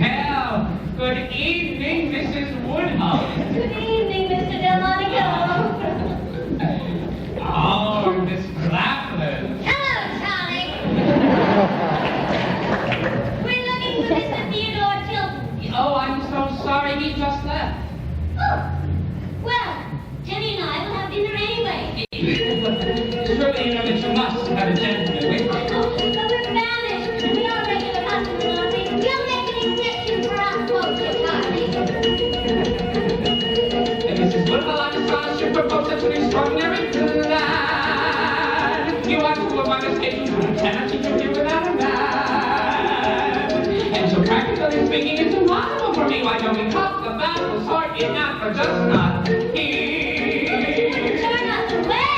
S10: Well, good evening, Mrs. Woodhull.
S2: Good evening, Mr. Delmonico.
S10: Oh, Miss Claflin.
S2: Hello, Charlie. We're looking for Mr. Theodore Chilton.
S10: Oh, I'm so sorry he just left.
S2: Oh, well, Jenny and I will have dinner anyway.
S10: Surely you know that you must have a gentleman with you.
S2: But we're banished. We are regular customers, aren't we? We'll make an exception for us folks at Charlie.
S10: And Mrs. Woodhull, I'm astonished you propose such an extraordinary plan. You are to avoid a station I cannot keep you here without a man. And so practically speaking, it's impossible for me. Why don't we talk about the sort you have for just not here?
S2: Turn us away.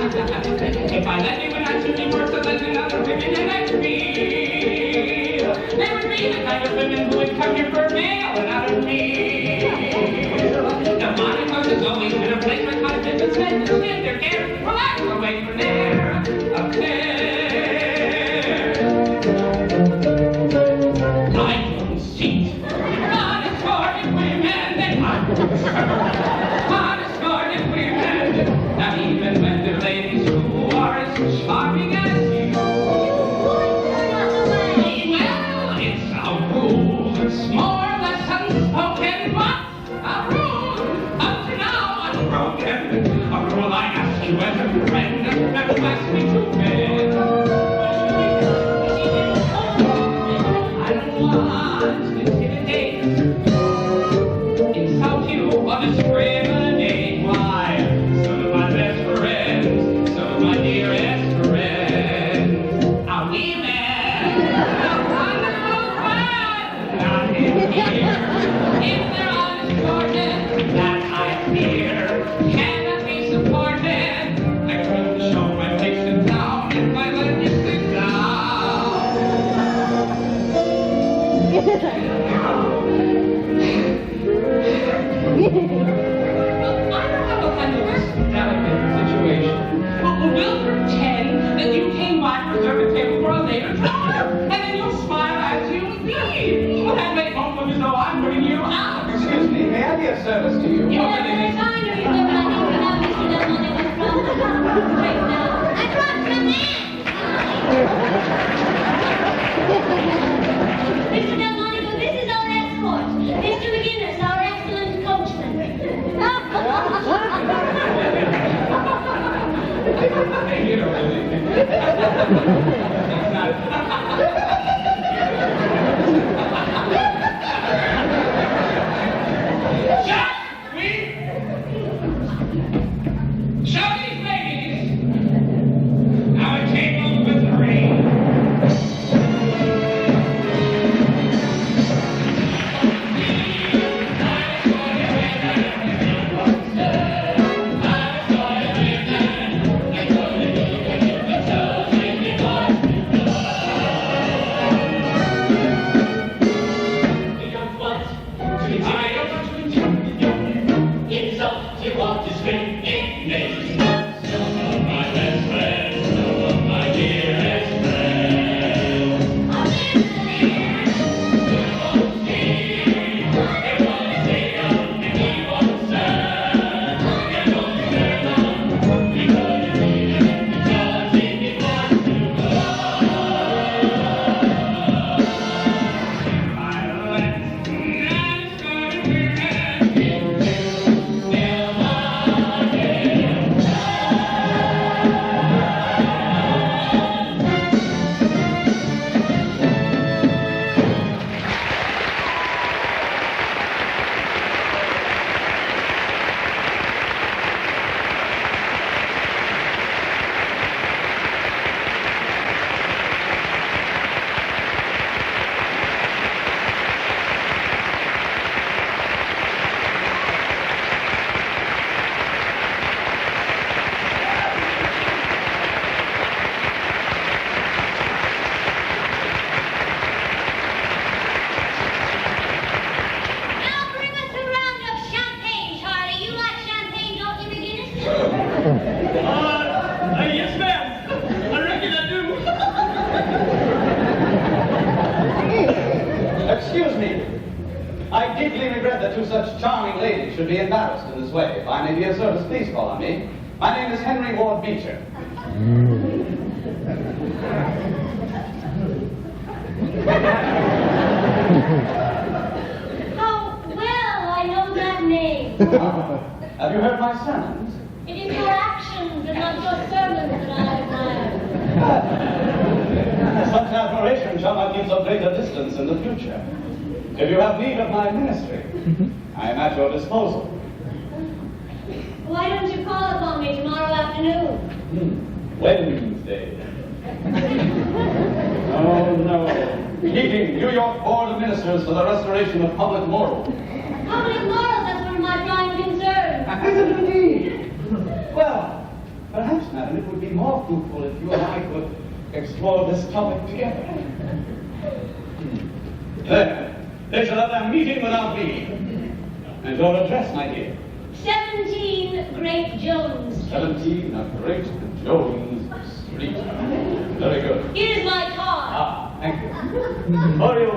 S10: If I let you in, I'd be worse than another women in that field. They would be the kind of women who would come here for mail and out of need. Now, my house has always been a place where my business men to spend their care. Relax away from their affairs. I don't see unescorted women, they are unescorted women. Not even when the ladies who are as charming as you. Well, it's a rule. It's more or less unspoken, but a rule. Up to now, unbroken. A rule I ask you as a friend, never ask me to bed. I don't want to intimidate, insult you, or discriminate. Why? Some of my best friends, some of my dearest friends are women. Not in here. If they're unescorted, that I fear cannot be supported. I couldn't show my patient down if I let you sit down. I don't have a kind of delicate situation. We'll pretend that you came by to reserve a table for a later time, and then you'll smile as you leave. Well, that may look as though I'm putting you out.
S9: Excuse me, may I be of service to you?
S2: Yes, very kind of you, sir, but I think we have Mr. Delmonico from right now. I brought some in. Mr. Delmonico, this is our escort. Mr. McGinnis, our excellent coachman.
S10: You don't really think Shall these ladies have a table with three?
S5: you want to speak English. Some of my best friends, some of my dearest friends. They won't see them, and he won't serve. You're going to serve them, because you need it, because it wants to
S2: Now bring us a round of champagne, Charlie. You like champagne, don't you, McGinnis?
S3: Yes, ma'am. I reckon I do.
S9: Excuse me. I deeply regret that two such charming ladies should be embarrassed in this way. If I may be of service, please call on me. My name is Henry Ward Beecher.
S2: How well I know that name.
S9: Have you heard my sermons?
S2: It is your actions and not your sermons that I admire.
S9: Such admiration shall not keep so great a distance in the future. If you have need of my ministry, I am at your disposal.
S2: Why don't you call upon me tomorrow afternoon?
S9: Wednesday. Oh, no. Meeting New York Board of Ministers for the Restoration of Public Morals.
S2: Public morals, that's one of my prime concerns.
S9: Is it indeed? Well, perhaps, madam, it would be more fruitful if you and I could explore this topic together. Then, they shall have their meeting without me. And your address, my dear.
S2: 17 Great Jones Street.
S9: 17 of Great Jones Street. Very good.
S2: Here's my card.
S9: Ah, thank you. Mario.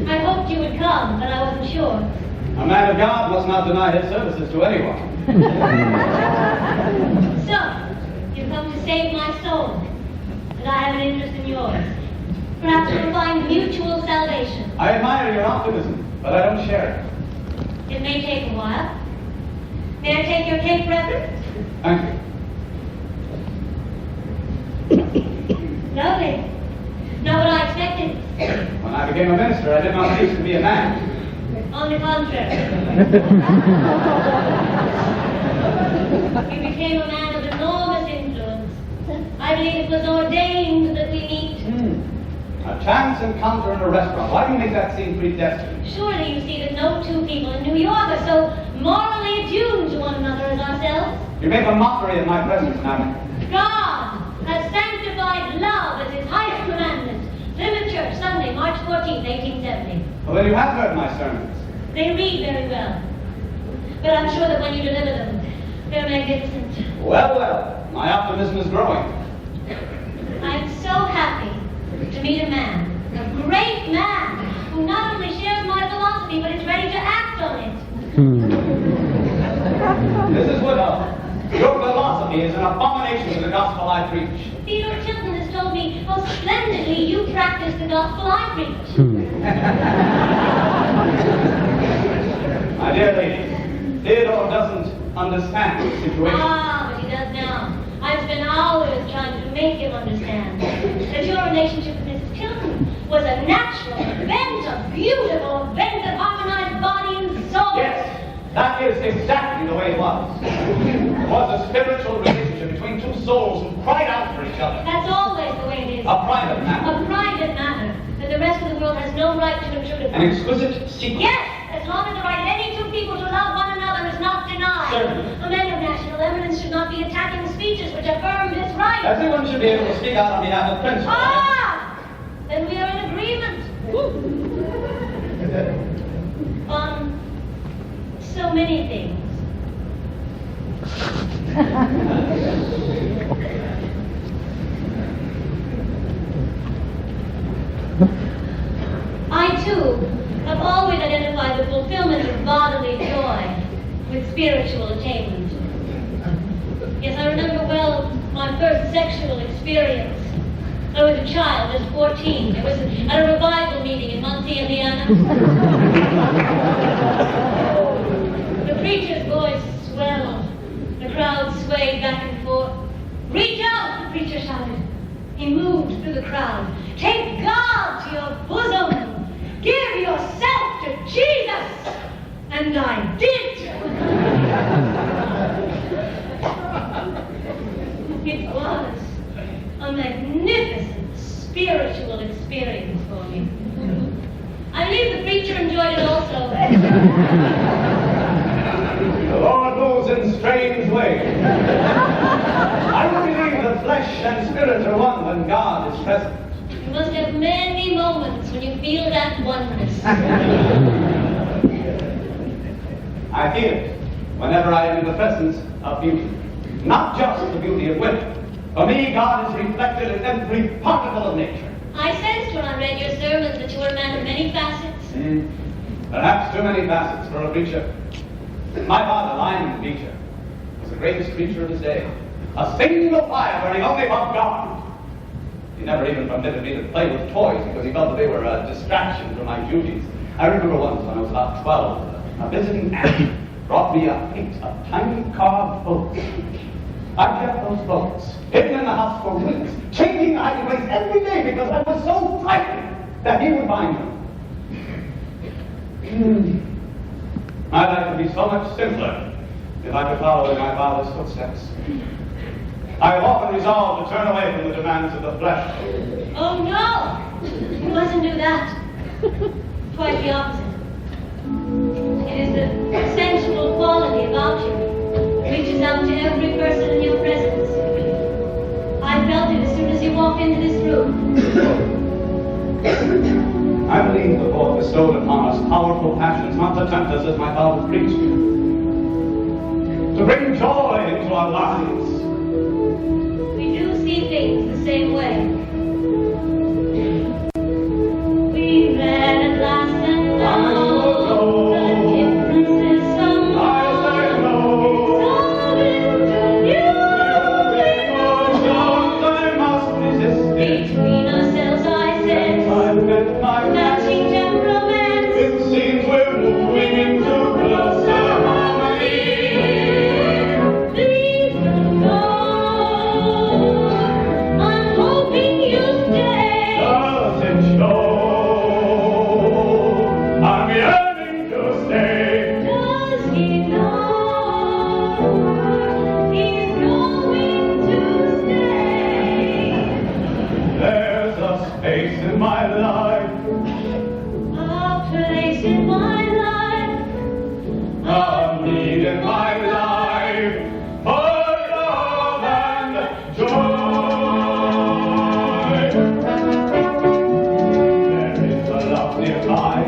S2: I hoped you would come, but I wasn't sure.
S9: A man of God must not deny his services to anyone.
S2: So, you've come to save my soul, and I have an interest in yours. Perhaps we'll find mutual salvation.
S9: I admire your optimism, but I don't share it.
S2: It may take a while. May I take your cake reference?
S9: Thank you.
S2: Lovely. Not what I expected.
S9: When I became a minister, I did not cease to be a man.
S2: On the contrary. You became a man of enormous influence. I believe it was ordained that we meet.
S9: A chance encounter in a restaurant. Why do you make that seem predestined?
S2: Surely you see that no two people in New York are so morally attuned to one another as ourselves.
S9: You make a mockery of my presence now.
S2: God has sanctified love as his highest commandment. Plymouth Church, Sunday, March 14th, 1870.
S9: Well, then you have heard my sermons.
S2: They read very well. But I'm sure that when you deliver them, they're magnificent.
S9: Well, well, my optimism is growing.
S2: I'm so happy to meet a man, a great man, who not only shares my philosophy, but is ready to act on it.
S9: Mrs. Woodhull, your philosophy is an abomination to the gospel I preach.
S2: Theodore Chilton has told me how splendidly you practice the gospel I preach.
S9: My dear lady, Theodore doesn't understand the situation.
S2: Ah, but he does now. I've spent hours trying to make him understand that your relationship with Mrs. Chilton was a natural event, a beautiful event that harmonized body and soul.
S9: Yes, that is exactly the way it was. It was a spiritual relationship between two souls who cried out for each other.
S2: That's always the way it is.
S9: A private matter.
S2: A private matter that the rest of the world has no right to intrude upon.
S9: An exquisite secret.
S2: Yes, as long as the right of any two people to love one another is not denied.
S9: Certainly.
S2: A man of national eminence should not be attacking speeches which affirm this right.
S9: Everyone should be able to speak out on behalf of principle.
S2: Ah! Then we are in agreement. On so many things. I, too, have always identified the fulfillment of bodily joy with spiritual attainment. Yes, I remember well my first sexual experience. I was a child, just 14. It was at a revival meeting in Muncie, Indiana. The preacher's voice swelled. The crowd swayed back and forth. Reach out, the preacher shouted. He moved through the crowd. Take God to your bosom. Give yourself to Jesus. And I did. It was a magnificent spiritual experience for me. I believe the preacher enjoyed it also.
S9: The Lord moves in strange ways. I believe that flesh and spirit are one when God is present.
S2: You must have many moments when you feel that oneness.
S9: I feel it whenever I am in the presence of beauty. Not just the beauty of women. For me, God is reflected in every particle of nature.
S2: I sensed when I read your sermons that you were a man of many facets.
S9: Perhaps too many facets for a preacher. My father, Lyman Beecher, was the greatest preacher of his day. A single fire burning only for God. He never even permitted me to play with toys because he felt that they were a distraction from my duties. I remember once when I was about 12, a visiting aunt brought me a plate of tiny carved boats. I kept those boats hidden in the house for weeks, changing the hiding place every day because I was so frightened that he would find them. My life would be so much simpler if I could follow in my father's footsteps. I have often resolved to turn away from the demands of the flesh.
S2: Oh no! You mustn't do that. Quite the opposite. It is the sensual quality about you that reaches out to every person in your presence. I felt it as soon as you walked into this room.
S9: I believe the Lord bestowed upon us powerful passions, not to tempt us as my father preached, to bring joy into our lives.
S2: We do see things the same way. between ourselves, I said. Matching temperaments.
S8: It seems we're moving into closer harmony.
S2: Please don't go. I'm hoping you'll stay.
S8: Does it show? I'm yearning to stay.
S2: Does he know he's going to stay?
S8: There's a space in my life,
S2: A place in my life.
S8: a need in my life, for love and joy. There is a love nearby,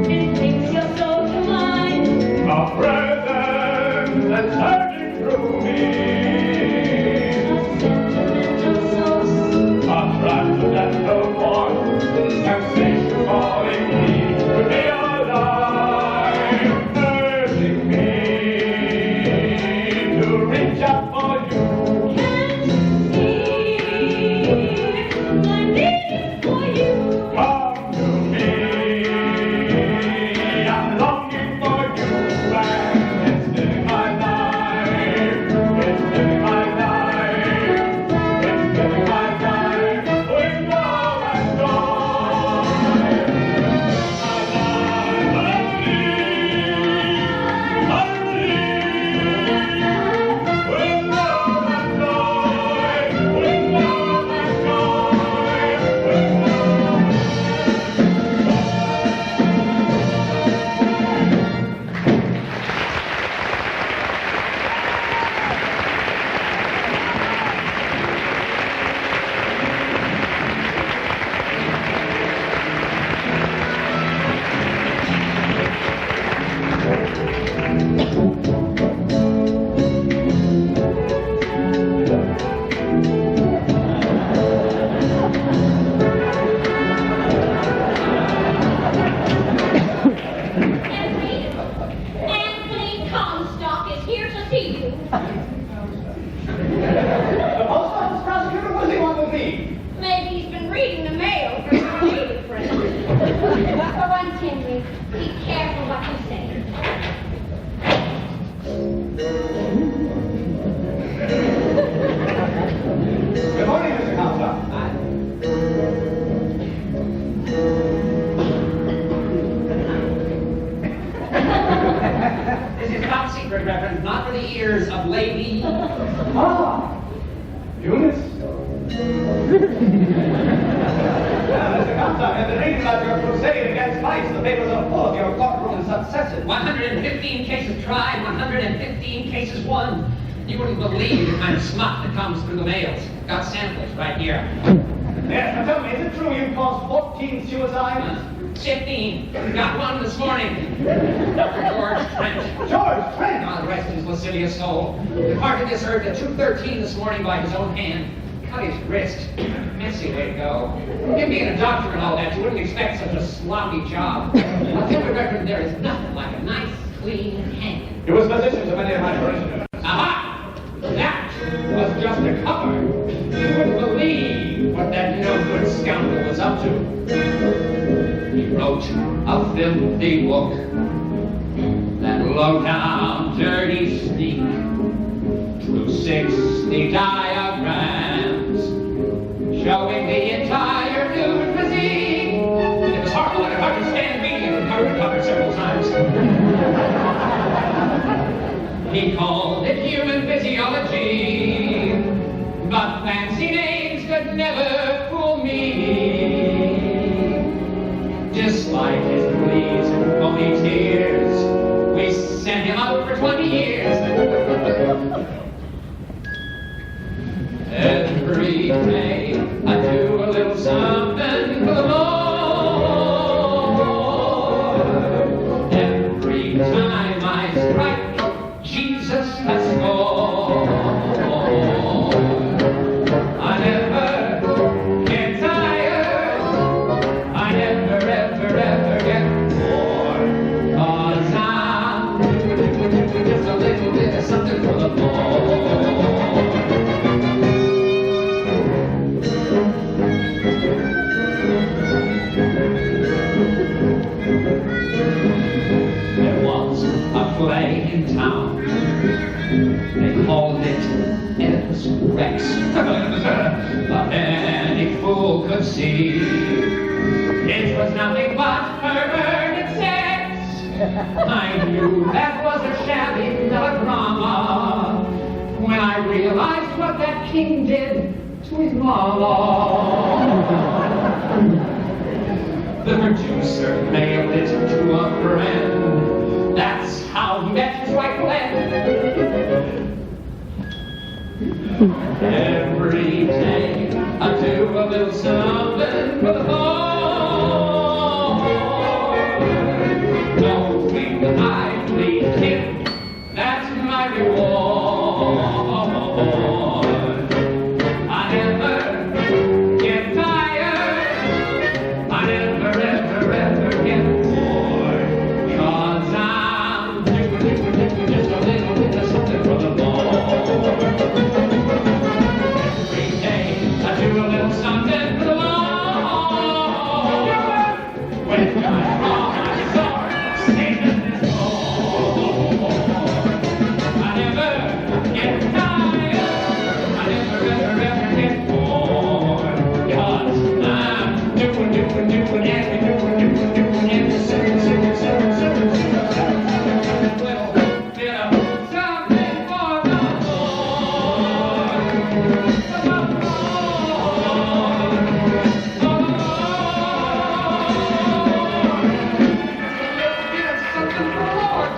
S2: It brings your soul to mind.
S8: a presence that's surging through me,
S2: A sentimental source.
S8: a transcendental force, sensation calling me to be alive, urging me to reach out for you.
S2: Can't you see? I'm needing for you.
S8: Come to me, I'm longing for you, and it's living my life, it's living my life, it's living my life with love and joy. My life, I believe, with love and joy, with love and joy, with love.
S2: Anthony Comstock is here to see you.
S9: The post office prosecutor, what does he want with me?
S2: Maybe he's been reading the mail for your lady friend. For one, Henry, be careful what you say.
S9: Good morning, Mr. Comstock.
S10: This is top secret, Reverend, not for the ears of Lady.
S8: Ah, Eunice.
S9: Mr. Comstock, I've been reading about your crusade against vice. The papers are full of your courtroom successes.
S10: 115 cases tried, 115 cases won. You wouldn't believe the kind of smut that comes through the mails. Got samples right here.
S9: Yes, now tell me, is it true you caused 14 suicides?
S10: 15. Got one this morning. Dr. George Trent.
S9: George Trent!
S10: God rest his lascivious soul. Departed this earth at 2:13 this morning by his own hand. Cut his wrist. Messy way to go. Him being a doctor and all that, you wouldn't expect such a sloppy job. I'll tell you, Reverend, there is nothing like a nice, clean hand.
S9: You was physician to many of my parishioners.
S10: Aha! That was just a cover. You wouldn't believe what that no-good scoundrel was up to. He wrote a filthy book, that low-down, dirty sneak, drew 60 diagrams, showing the entire nude physique. It was horrible, and I couldn't stand reading it from cover to cover several times. He called it human physiology, but fancy names could never fool me. Despite his pleas and phony tears, we sent him out for 20 years. Every day I do a little something for the Lord. Every time I strike, Jesus has scored. I never in town. They called it Oedipus Rex. But any fool could see it was nothing but perverted sex. I knew that was a shabby melodrama when I realized what that king did to his mama. The producer mailed it to a friend. That's how he met his wife Gwen. Every day I do a little something for the Lord, knowing that I please him. That's my reward. I never get tired. I never, ever get bored. 'Cause I'm doing just a little bit of something for the Lord. Every day I do a little something for the Lord. When I draw my sword, Satan is Lord. I never get tired. I never, ever get bored. 'Cause I'm doing every doing every little bit of something for the Lord. For the Lord. For the Lord. A little bit of something for the Lord.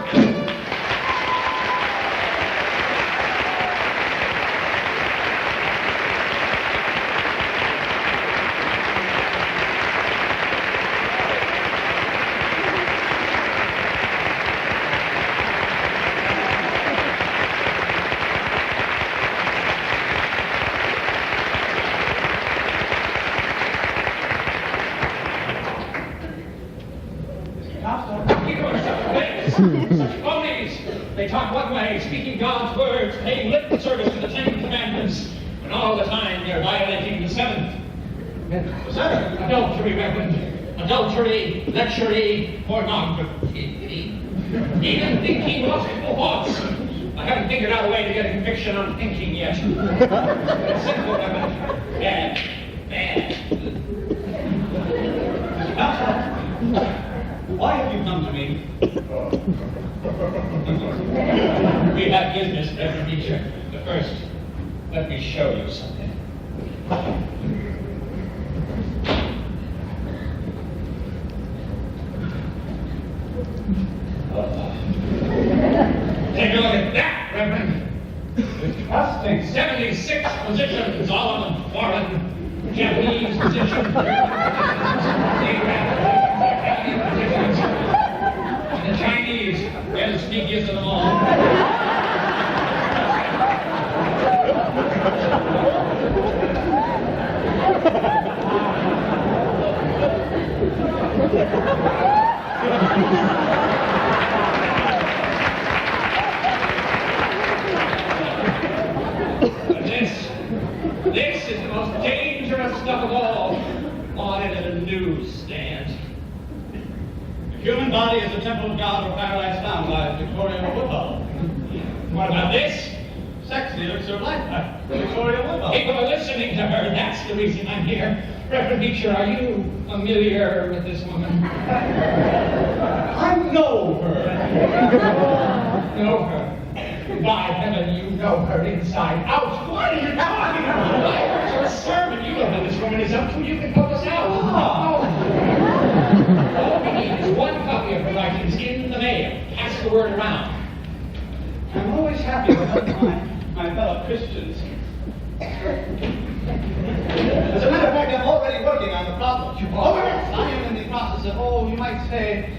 S10: Such phonies! They talk one way, speaking God's words, paying lip service to the Ten Commandments, and all the time they're violating the seventh. The seventh? Adultery, Reverend. Adultery, lechery, pornography. Even thinking lustful thoughts. I haven't figured out a way to get a conviction on thinking yet. It's simple, Reverend. Bad. Bad.
S9: Why have you come to me?
S10: We have business, Reverend Beecher. But first, let me show you something. Take a look at that, Reverend. Disgusting. 76 positions, all of them foreign, Japanese positions. The Chinese, they're the sneakiest of them all. This is the most dangerous stuff of all, on it at a newsstand.
S9: The human body is the temple of God or paradise found by Victoria Woodhull.
S10: What about this?
S9: Sex, the elixir of life by Victoria Woodhull.
S10: People are listening to her. That's the reason I'm here. Reverend Beecher, are you familiar with this woman?
S9: I know her.
S10: Know her? By heaven, you know her inside out. What are you talking about? I heard your sermon. You know who this woman is up to. You can help us out. All we need is one copy of her writings in the mail. Pass the word around.
S9: I'm always happy to help my fellow Christians. As a matter of fact, I'm already working on the problem. Oh, yes, I am in the process of, you might say,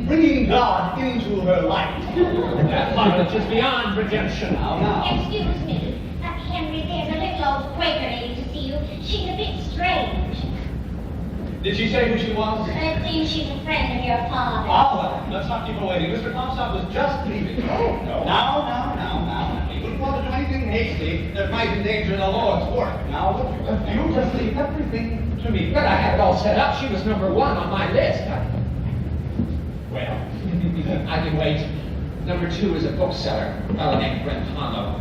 S9: bringing God into her life.
S10: That knowledge is beyond redemption.
S9: Now.
S2: Excuse me. Henry, there's a little old Quaker lady to see you. She's a bit strange.
S9: Did she say who she was?
S2: It seems she's a friend of your father.
S9: Well, let's not keep her waiting. Mr. Comstock was just leaving. Oh, no. Now. He wouldn't want to do anything hasty that might endanger the Lord's work. Now, you just leave everything to me.
S10: But I had it all set up. She was number one on my list. Well, I can wait. Number 2 is a bookseller, a fellow named Brent Harlow.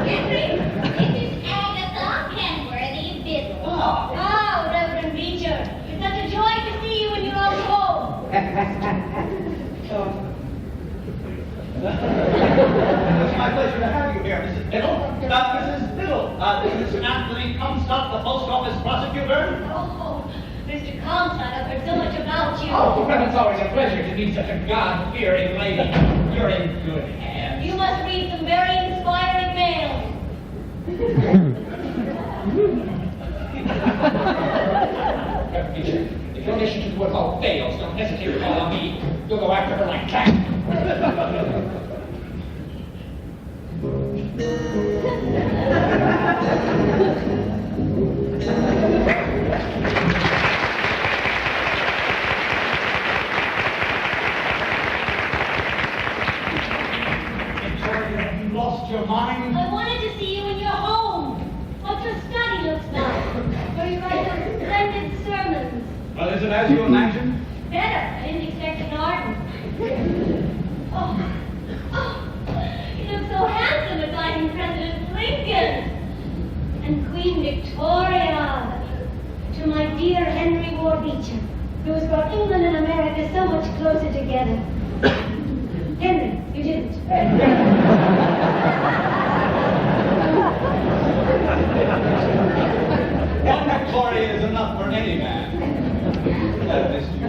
S2: Henry, this is Agatha Kenworthy Biddle. Oh, Reverend Beecher. It's such a joy to see you in your own home.
S9: It's my pleasure to have you here, Mrs. Biddle. Mrs. Biddle, this is Anthony Comstock, the post office prosecutor.
S2: Oh, Mr. Comstock, I've heard so much about you.
S10: Oh, well, it's always a pleasure to meet such a God-fearing lady. You're in good hands.
S2: You must read some very inspiring mail.
S10: Beecher, if your mission to the Woodhull fails, don't hesitate to call on me. You'll go after her like that.
S4: Victoria, have you lost your mind?
S2: I wanted to see you in your home. What your study looks like. Where you write those splendid sermons.
S9: Well, is it as you imagined?
S2: Better. I didn't expect a garden. Oh, you look so handsome advising President Lincoln. And Queen Victoria. To my dear Henry Ward Beecher, who has brought England and America so much closer together. Henry, you didn't.
S9: One Victoria is enough for any man. I've missed you.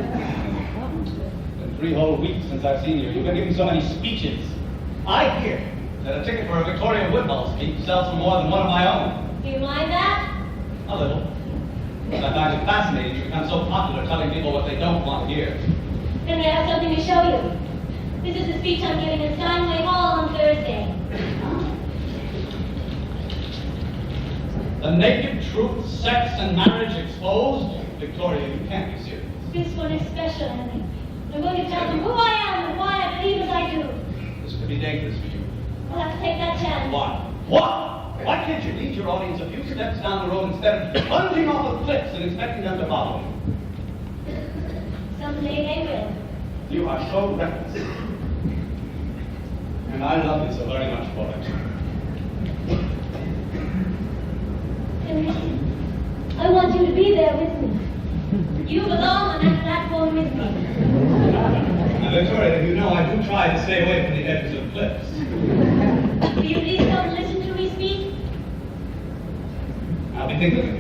S9: It's been 3 whole weeks since I've seen you. You've been giving so many speeches. I hear that a ticket for a Victoria Woodhull speech sells for more than one of my own.
S2: Do you mind that?
S9: A little. But I find it fascinating to become so popular telling people what they don't want to hear.
S2: Henry, I have something to show you. This is the speech I'm giving in Steinway Hall on Thursday.
S9: The naked truth, sex, and marriage exposed? Victoria, you can't be serious.
S2: This one is special, Henry. I'm going to tell them who I am and why I believe as I do.
S9: This could be dangerous for you.
S2: We'll have to take that chance.
S9: Why? What? Why can't you lead your audience a few steps down the road instead of plunging off the cliffs and expecting them to follow you?
S2: Someday they will.
S9: You are so reckless. And I love you so very much for it.
S2: Henry, I want you to be there with me. You belong on that platform with me.
S9: Now, Victoria, you know I do try to stay away from the edges of cliffs.
S2: Will you please come and listen to me speak?
S9: I'll be thinking of you.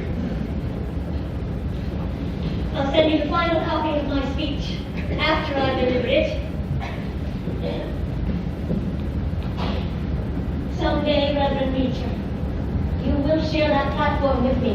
S2: I'll send you the final copy of my speech after I deliver it. Someday, Reverend Beecher, you will share that platform with me.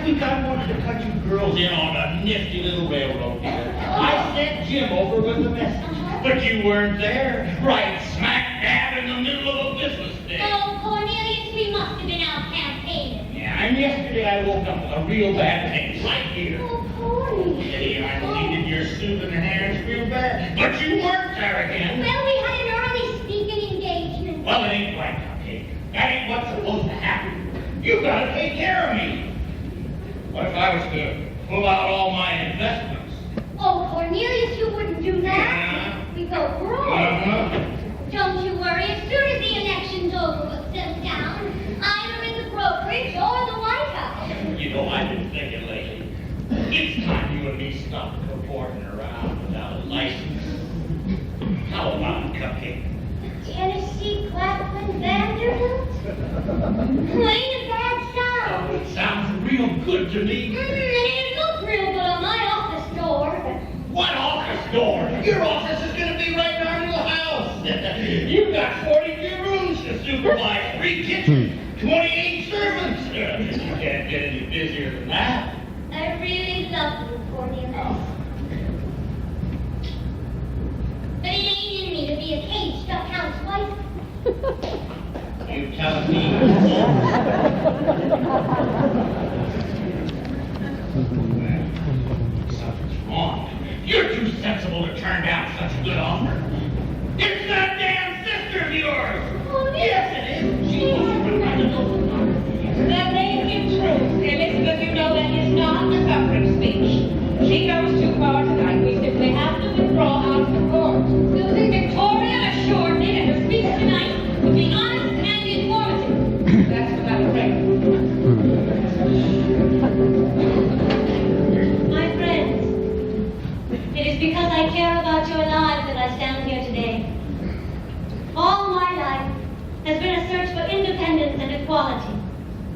S4: last week I wanted to cut you girls in on a nifty little railroad deal. I sent Jim over with the message, but you weren't there. Right smack dab in the middle of a business day.
S2: Oh, Cornelius, we must have been out campaigning.
S4: Yeah, and yesterday I woke up with a real bad pain right here.
S2: Oh, Corny.
S4: Hey, I needed your soothing hands real bad, but you weren't there again.
S2: Well, we had an early speaking engagement.
S4: Well, it ain't right, Cupcake. That ain't what's supposed to happen. You gotta take care of me. What if I was to pull out all my investments?
S2: Oh, Cornelius, you wouldn't do that. We go broke. Don't you worry. As soon as the election's over, we'll settle down, either in the brokerage or the White House.
S4: You know, I've been thinking lately, it's time you and me stopped reporting around without a license. How about Cupcake?
S2: Tennessee Claflin Vanderbilt? Ain't a bad sound.
S4: It sounds real good to me.
S2: It looked real good on my office door.
S4: What office door? Your office is going to be right in our new house. You've got 42 rooms to supervise, 3 kitchens, 28 servants. You can't get any busier than that.
S2: I really love you, Cornelius. But it ain't in me to be a caged-up housewife.
S4: You telling me? Something's wrong. You're too sensible to turn down such a good offer. It's that damn sister of yours!
S2: Oh,
S4: Yes, it is. She wants to run the nose.
S1: That ain't the truth. Elizabeth, you know that is not a suffrage speech. She goes too far tonight. We simply have to withdraw out of the court.
S2: Susan Victoria assured me that her speech tonight would be honest and informative.
S1: That's what I'm afraid.
S2: My friends, it is because I care about your lives that I stand here today. All my life has been a search for independence and equality.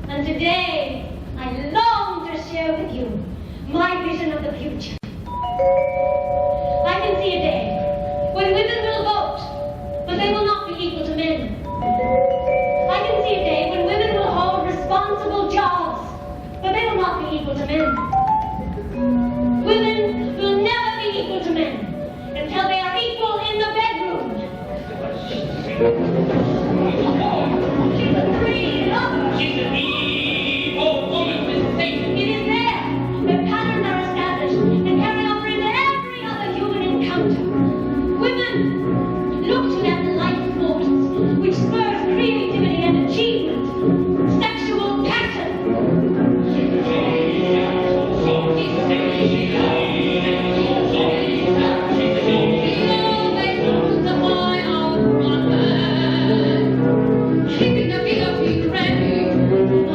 S2: And today, I long to share with you my vision of the future. I can see a day when women will vote, but they will not be equal to men. I can see a day when women will hold responsible jobs, but they will not be equal to men. Women will never be equal to men until they are equal in the bedroom. She's a pretty lover.
S7: She's an evil woman, Miss Satan.
S2: It is there that patterns are established and carry over into every other human encounter. Women, look to that life force which spurs creativity and achievement, sexual passion. Keeping the feet ready.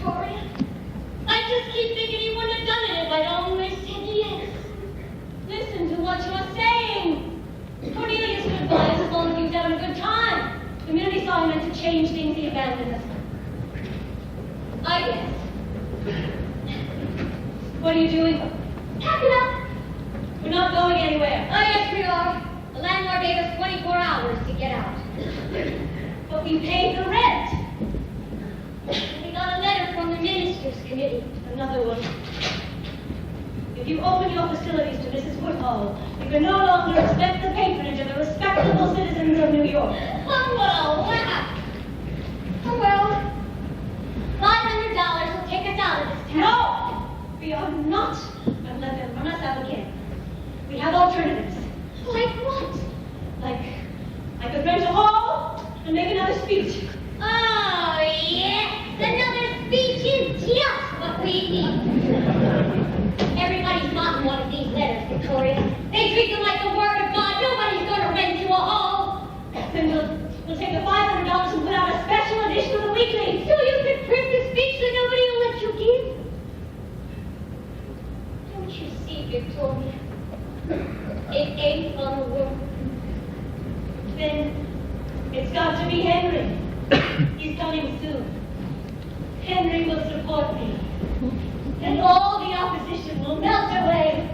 S2: Victoria. I just keep thinking he wouldn't have done it if I'd only said yes. Listen to what you're saying. Cornelius would advise as long as he was having a good time. The minute he saw he meant to change things, he abandoned us. I guess. What are you doing? Pack it up. We're not going anywhere. Oh, yes, we are. The landlord gave us 24 hours to get out. But we paid the rent. We got a letter from the Ministers' Committee. Another one. If you open your facilities to Mrs. Woodhull, you can no longer expect the patronage of the respectable citizens of New York. Oh, what a laugh! Oh, well, $500 will take us out of this town. No! We are not going to let them run us out again. We have alternatives. Like what? Like I could rent a hall and make another speech. Oh, yes! Another speech is just what we need. Everybody's gotten one of these letters, Victoria. They treat them like the word of God. Nobody's going to rent you a hall. Then we'll take the $500 and put out a special edition of the weekly. So you can print the speech that nobody will let you give. Don't you see, Victoria? It ain't gonna work. Then it's got to be Henry. He's coming soon. Henry will support me. And all the opposition will melt away.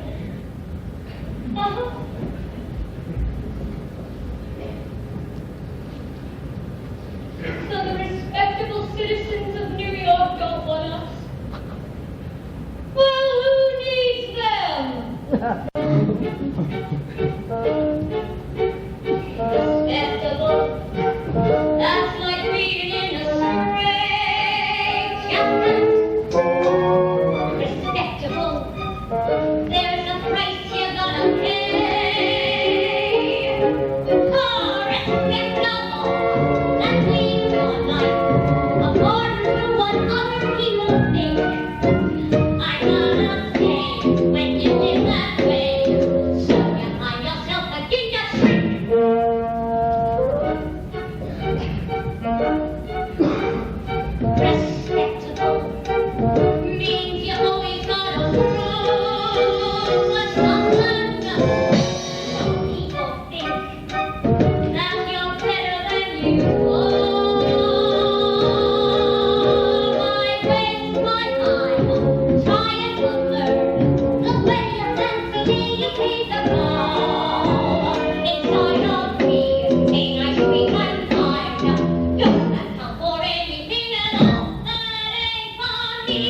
S2: So the respectable citizens of New York don't want us. Well, who needs them? Respectable. That's like reading in a straight chapter. Respectable. There's a price you gotta pay. Oh, respectable. That means your life according to what other people think. I gotta say, when you live that way, so you find yourself again to shrink. Respectable means you always gotta rule someone. Some people think that you're better than you are. I waste my time trying to learn the way you fancy the ball. Inside of me, ain't I sweet and fine? Don't that count for anything at all? That ain't for me.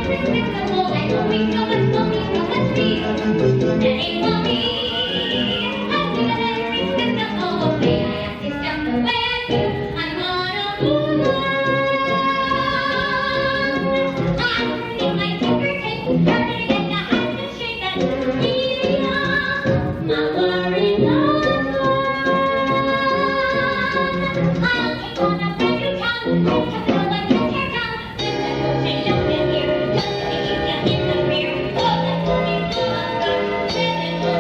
S2: Respectable, and always so much real. That ain't for me. I feel that respectable, may I act is just the way I feel. I'm not a fool. I think my finger takes harder to get the hands that shake that easier. Not worrying no more. I'll take on a brand new town, make a feel like a tear down. Listen, we'll change up in here, just to be easier in the rear. Oh, that will be good. Listen, we'll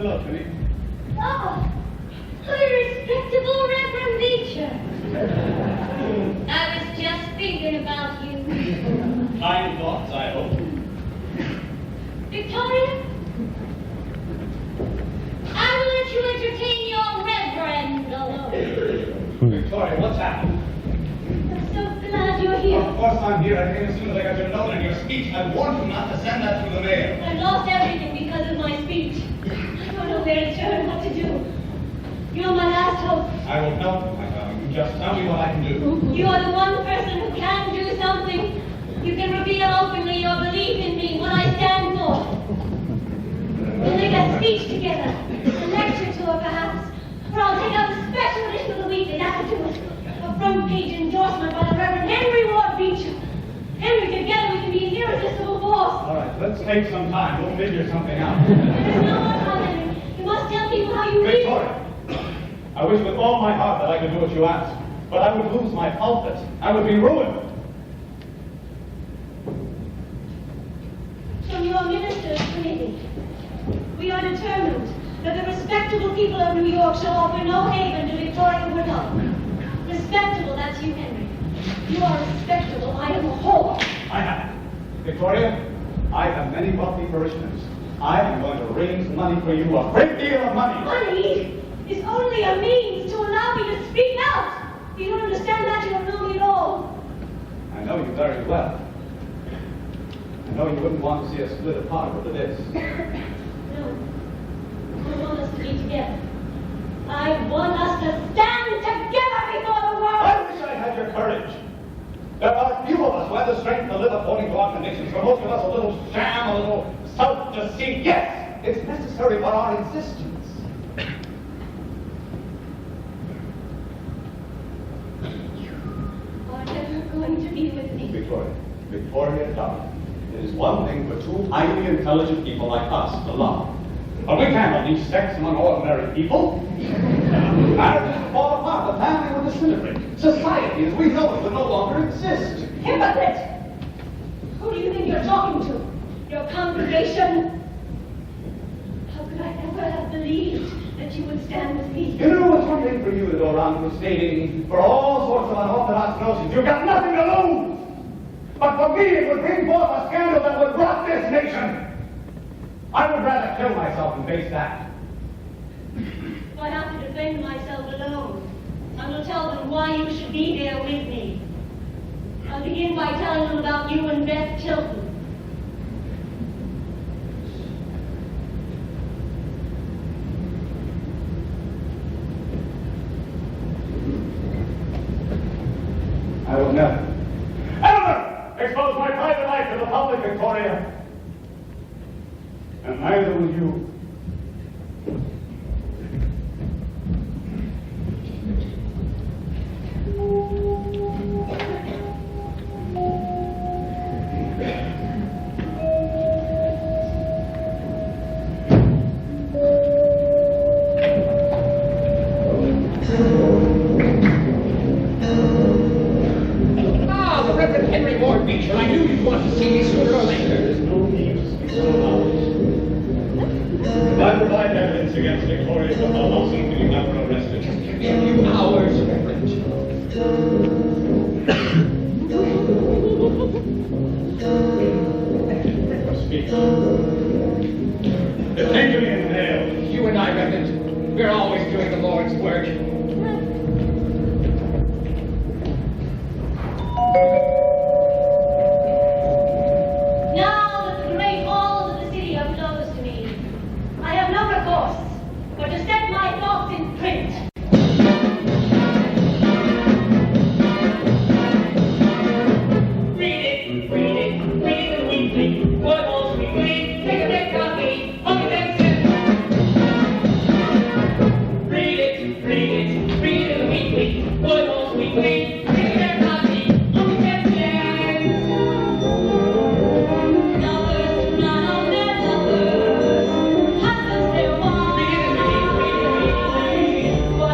S8: Hello, Penny.
S2: Oh, the respectable Reverend Beecher. I was just thinking about you.
S8: Kind thoughts, I hope.
S2: Victoria? I will let you entertain your reverend alone.
S8: Victoria, what's happened?
S2: I'm so glad you're here.
S8: Of course I'm here. I came as soon as I got your note and your speech. I warned you not to send that through the mail.
S2: I lost everything because of my speech. I don't know where to turn, what to do. You're my last hope.
S8: I will help you, my darling. You just tell me what I can do.
S2: You are the one person who can do something. You can reveal openly your belief in me, what I stand for. We'll make a speech together, a lecture tour perhaps, or I'll take out a special edition of the weekly, that's to do it. A front page endorsement by the Reverend Henry Ward Beecher. Henry, together we can be an irresistible force.
S8: All right, let's take some time. We'll figure something out.
S2: There's no more time, Henry. You must tell people how you really...
S8: Victoria, I wish with all my heart that I could do what you ask, but I would lose my pulpit. I would be ruined.
S2: From your ministers, committee, we are determined that the respectable people of New York shall offer no haven to Victoria Woodhull. Respectable, that's you, Henry. You are respectable. I am a whore.
S8: I have it. Victoria, I have many wealthy parishioners. I am going to raise money for you, a great deal of money.
S2: Money is only a means to allow me to speak out. If you don't understand that, you don't know me at all.
S8: I know you very well. I know you wouldn't want to see us split apart over this.
S2: No. I want us to be together. I want us to stand together before the world.
S8: I wish I had your courage. There are few of us who have the strength to live according to our convictions. For most of us, a little sham, a little self-deceit. Yes, it's necessary for our existence.
S2: Are never going to be with me.
S8: Victoria, darling, it is one thing for two highly intelligent people like us to love. But we can't unleash sex among ordinary people. Marriages would fall apart, the family would disintegrate. Society, as we know it, would no longer exist.
S2: Hypocrite! Who do you think you're talking to? Your congregation? How could I ever have believed that you would stand with me?
S8: You know, it's one thing for you to go around crusading for all sorts of unorthodox notions. You've got nothing to lose. But for me, it would bring forth a scandal that would rock this nation. I would rather kill myself than face that.
S2: If I have to defend myself alone, I will tell them why you should be there with me. I'll begin by telling them about you and Beth Chilton.
S8: I will never expose my private life to the public, Victoria. And neither will you.
S7: Ah, the Reverend Henry Ward Beecher. I knew you'd want to see me sooner or later.
S8: There's no need to speak so loud. If I provide evidence against Victoria Woodhull, how soon can you have her arrested?
S7: Just give me a few hours, Reverend.
S8: Speak. Take me in jail.
S7: You and I, Reverend, we're always doing the Lord's work.
S2: Now that the great halls of the city are closed to me, I have no recourse but to set my thoughts in print.
S5: Read it the weekly. Woodhull's weekly. Take a break on me. Only makes sense. Read it the weekly. Woodhull's weekly. Take a break on me. Only makes sense.
S2: Lovers, none of their lovers, husbands their wives.
S5: Read it the weekly.
S2: What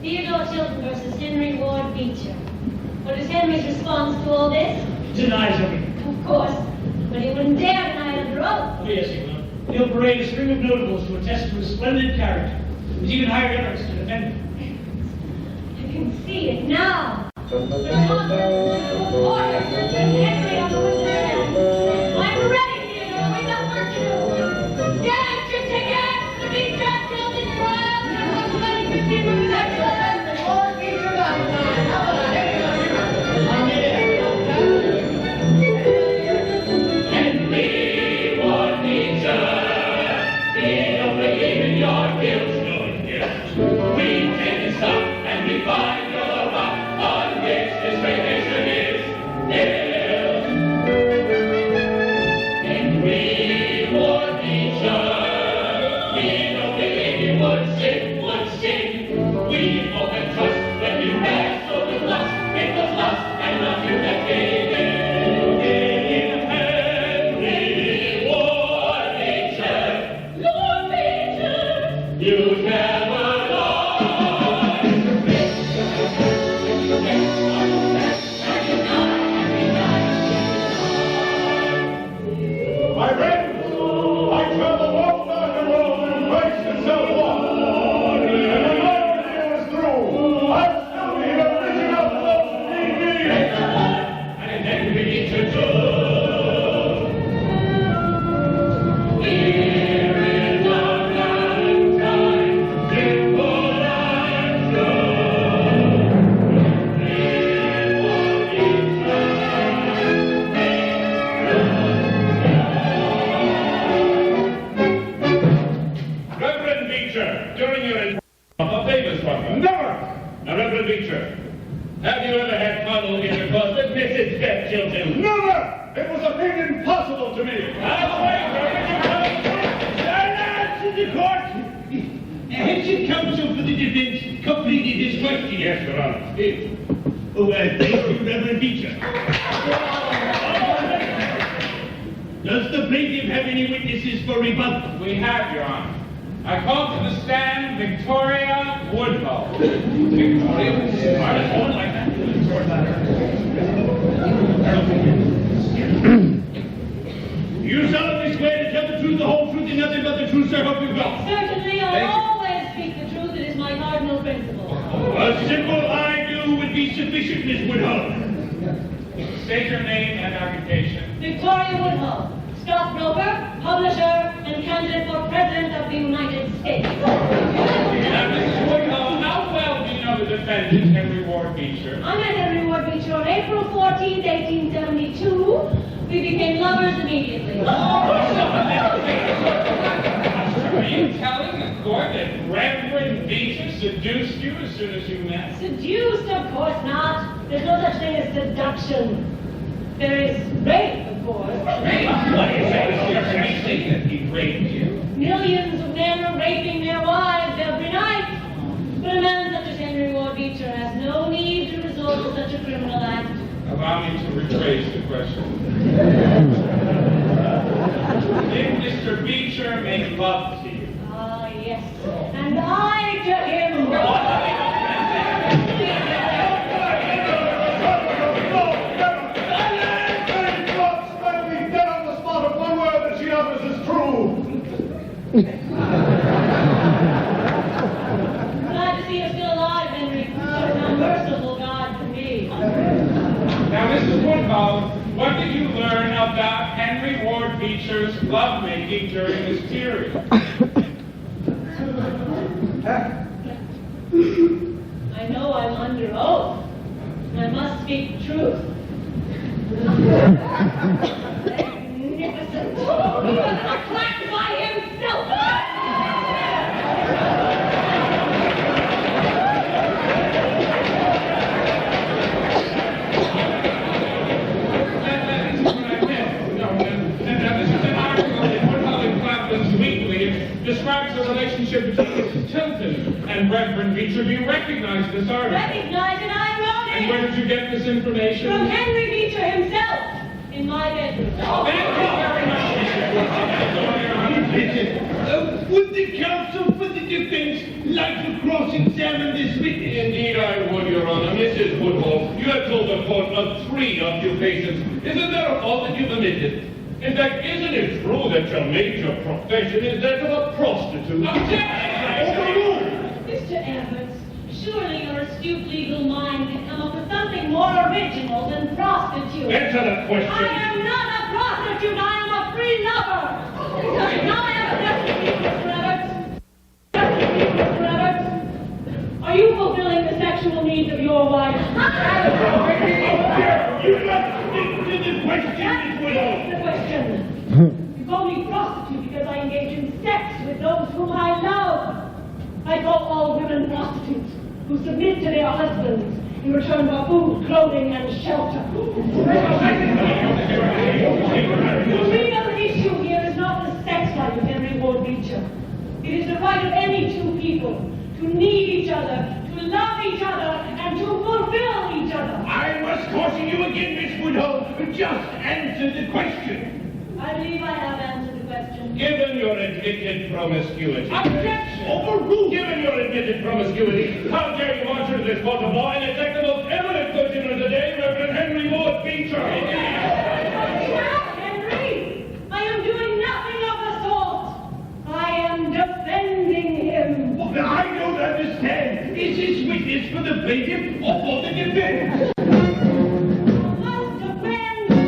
S2: Theodore Chilton versus Henry Ward Beecher. What is Henry's response to all this?
S3: Denies everything.
S2: Of course, but he wouldn't dare deny it under oath.
S3: Oh, yes, he will. He'll parade a string of notables to attest to his splendid character. He's even hired others to defend him.
S2: I can see it now. The confidence and the order and Henry on the witness stand. I'm ready, Theodore. We've got work to do. Dance your tickets to be trapped till the trial. And what's money 15 minutes extra?
S5: me to do. Here is our Valentine, simple and true. Reverend Beecher, during your a famous one.
S8: Never!
S5: Now, Reverend Beecher, have you ever had carnal intercourse with Mrs. Beth Chilton?
S8: Never! It was a thing impossible to me.
S5: That's right,
S7: Silence in the court! Has the counsel for the defense completed his question?
S5: Yes, Your Honor.
S7: Oh, thank you, Reverend Beecher. Does the plaintiff have any witnesses for rebuttal?
S6: We have, Your Honor. I call to the stand Victoria Woodhull. Victoria Woodhull, like that.
S7: You solemnly swear to tell the truth, the whole truth, and nothing but the truth, sir? Hope you go.
S2: Certainly, I'll always speak the truth. It is my cardinal principle.
S7: A simple I do would be sufficient, Miss Woodhull.
S6: State your name and occupation.
S2: Victoria Woodhull, stockbroker, publisher, and candidate for President of the United States.
S6: Now, Mrs. Woodhull, how well do you know the defendant, Henry Ward Beecher?
S2: I met Henry Ward Beecher on April 14, 1872. We became lovers immediately.
S6: Are you telling the court that Reverend Beecher seduced you as soon as you met?
S2: Seduced, of course not. There's no such thing as seduction. There is rape, of course.
S6: Rape? What is that? You're saying that he raped you?
S2: Millions of men are raping their wives every night. But a man such as Henry Ward Beecher has no need to resort to such a criminal act.
S6: Allow me to rephrase the question. Did Mr. Beecher make love to you?
S2: Ah, yes. And I to him. Glad to see you're still alive, Henry. Such a merciful God to me.
S6: Now, Mrs. Woodhull, what did you learn about Henry Ward Beecher's lovemaking during this period?
S2: I know I'm under oath. I must speak the truth. Magnificent. He was attacked by himself.
S6: Describes the relationship between Chilton and Reverend Beecher. Do you recognize this article?
S2: Recognize it, I wrote it!
S6: And where did you get this information?
S2: From Henry Beecher himself, in my bedroom.
S6: Thank you very much, Mr.
S7: Would the counsel for the defense like to cross-examine this witness?
S5: Indeed I would, Your Honor. Mrs. Woodhull, you have told the court of 3 occupations. Isn't there a fault that you've omitted? In fact, isn't it true that your major profession is that of a prostitute?
S2: Mr. Evans, surely your astute legal mind can come up with something more original than prostitute.
S5: Answer the question.
S2: I am not a prostitute, I am a free lover. Now I have Mr. Evans. Are you fulfilling the sexual needs of your wife?
S7: You must stick to the question, Miss Woodhull.
S2: The question. You call me prostitute because I engage in sex with those whom I love. I call all women prostitutes who submit to their husbands in return for food, clothing, and shelter. The real issue here is not the sex life of Henry Ward Beecher. It is the right of any 2 people to need each other, to love each other, and to fulfill each other.
S7: I must caution you again, Miss Woodhull. Just answer the question.
S2: I believe I have answered the question.
S5: Given your admitted promiscuity.
S7: Objection! Overruled!
S5: Given your admitted promiscuity, how dare you march into this court of law and attack the most eminent clergyman of the day, Reverend Henry Ward Beecher?
S2: Henry, I am doing nothing of the sort. I am defending him.
S7: Well, I don't understand. Is this witness for the plaintiff or for the defense?
S2: I must defend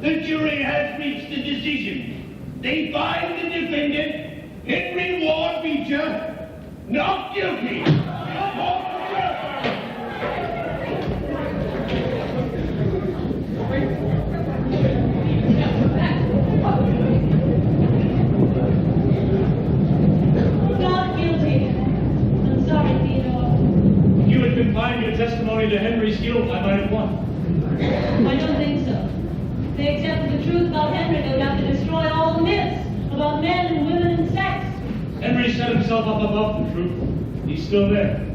S5: The jury has reached a decision. They find the defendant, Henry Ward Beecher, not guilty.
S2: Not guilty. I'm sorry, Theodore.
S3: If you had confined your testimony to Henry's guilt, I might have won.
S2: I don't think so. They accepted the truth about Henry, they would have to destroy all the myths about men and women and sex.
S3: Henry set himself up above the truth. He's still there.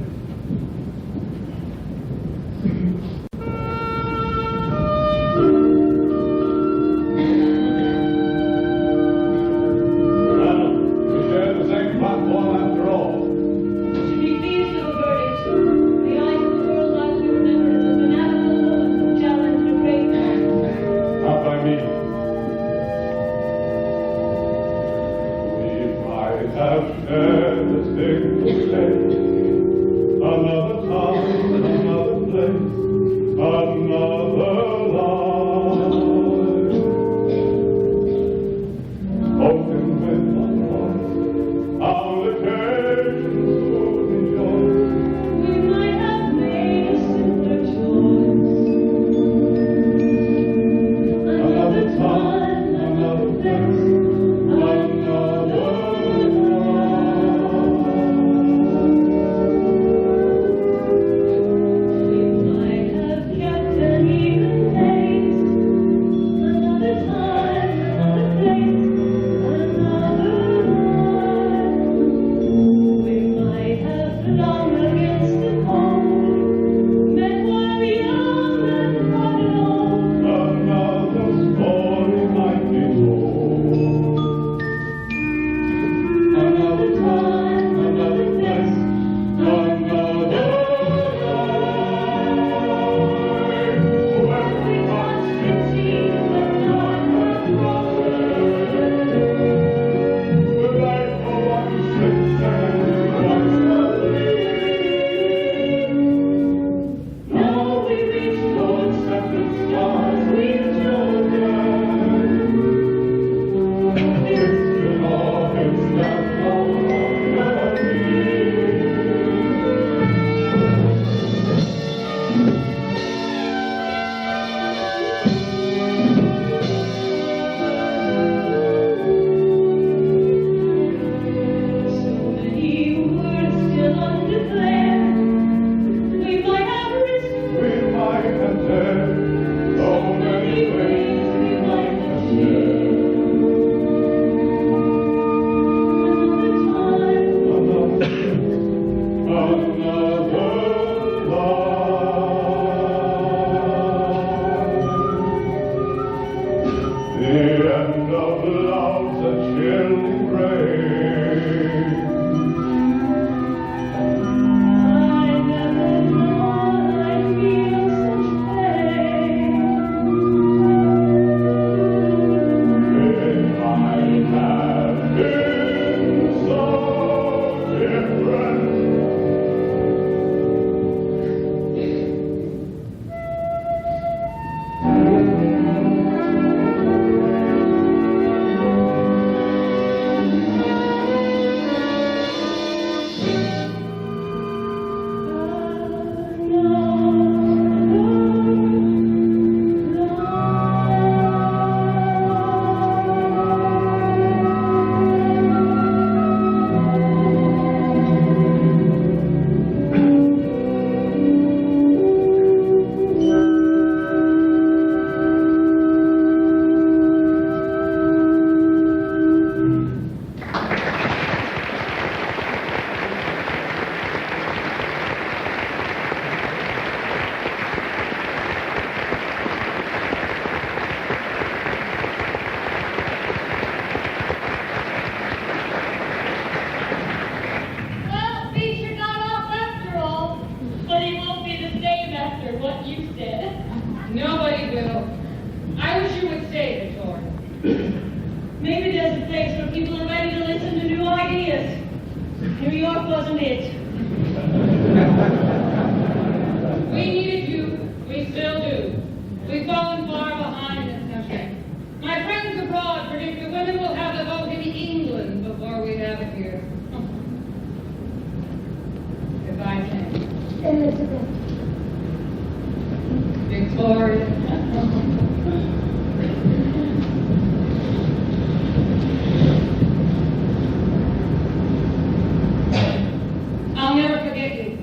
S8: end of love's a chill embrace.
S2: I never thought I'd feel such pain.
S8: If I have been so different,
S1: Well, Beecher got off after all. But he won't be the same after what you said.
S10: Nobody will. I wish you would stay, Victoria.
S2: Maybe there's a place where people are ready to listen to new ideas. New York wasn't it.
S10: We needed you. We still do. We've fallen far behind this country. My friends abroad predict that women will have the vote in England before we have it here. Goodbye, Jane.
S2: Elizabeth.
S10: Victoria. I'll never forget you.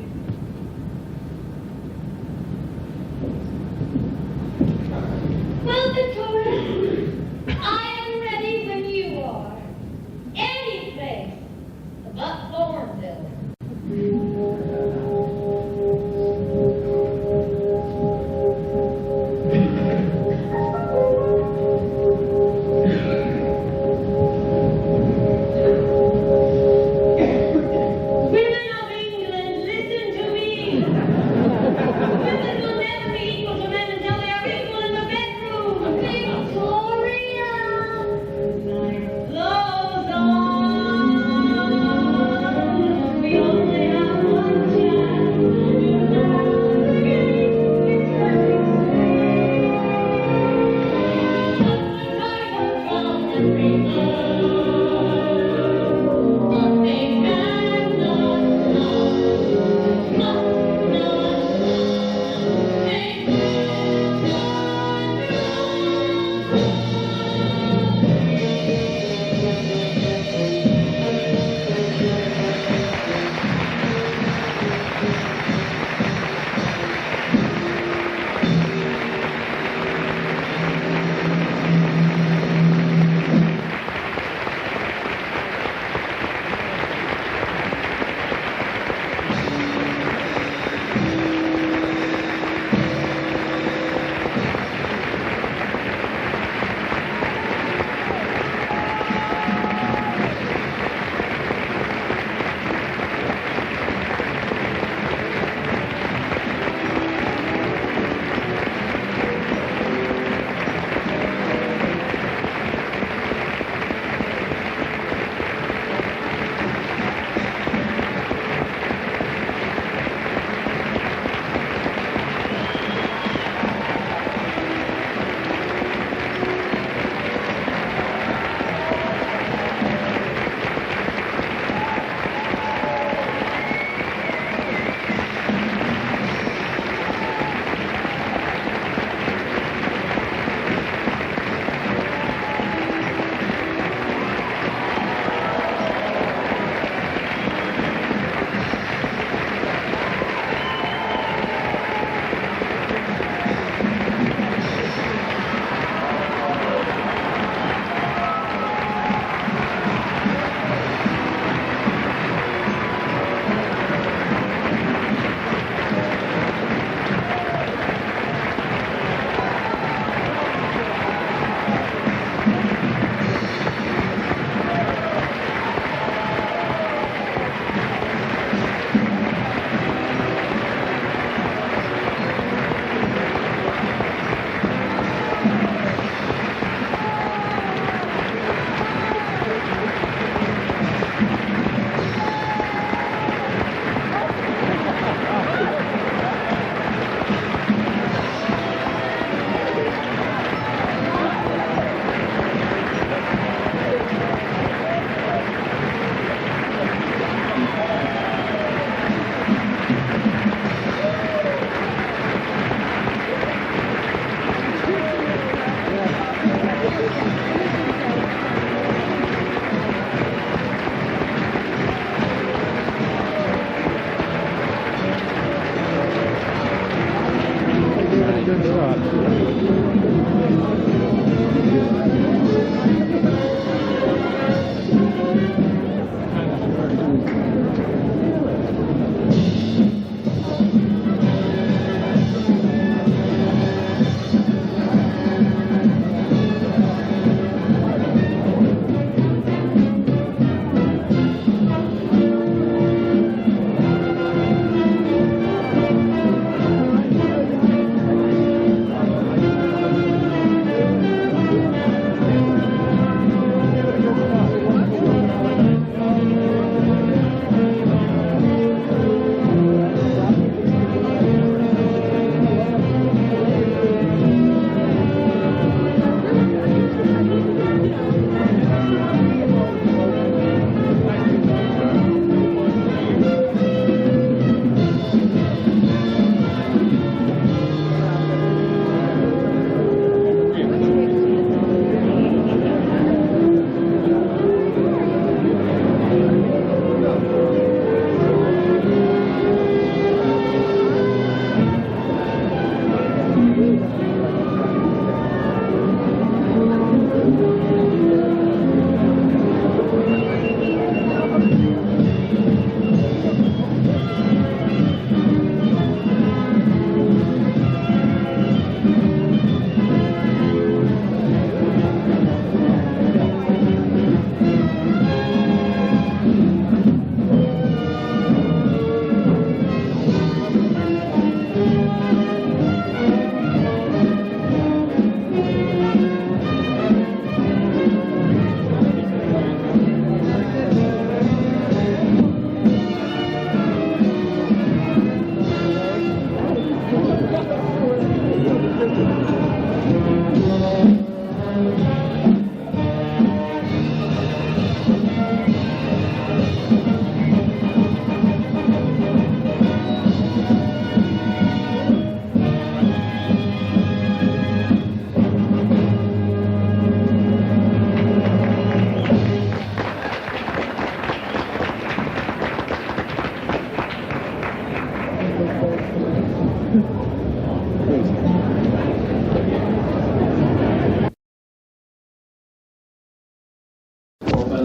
S2: Well, Victoria, I am ready when you are. Any place.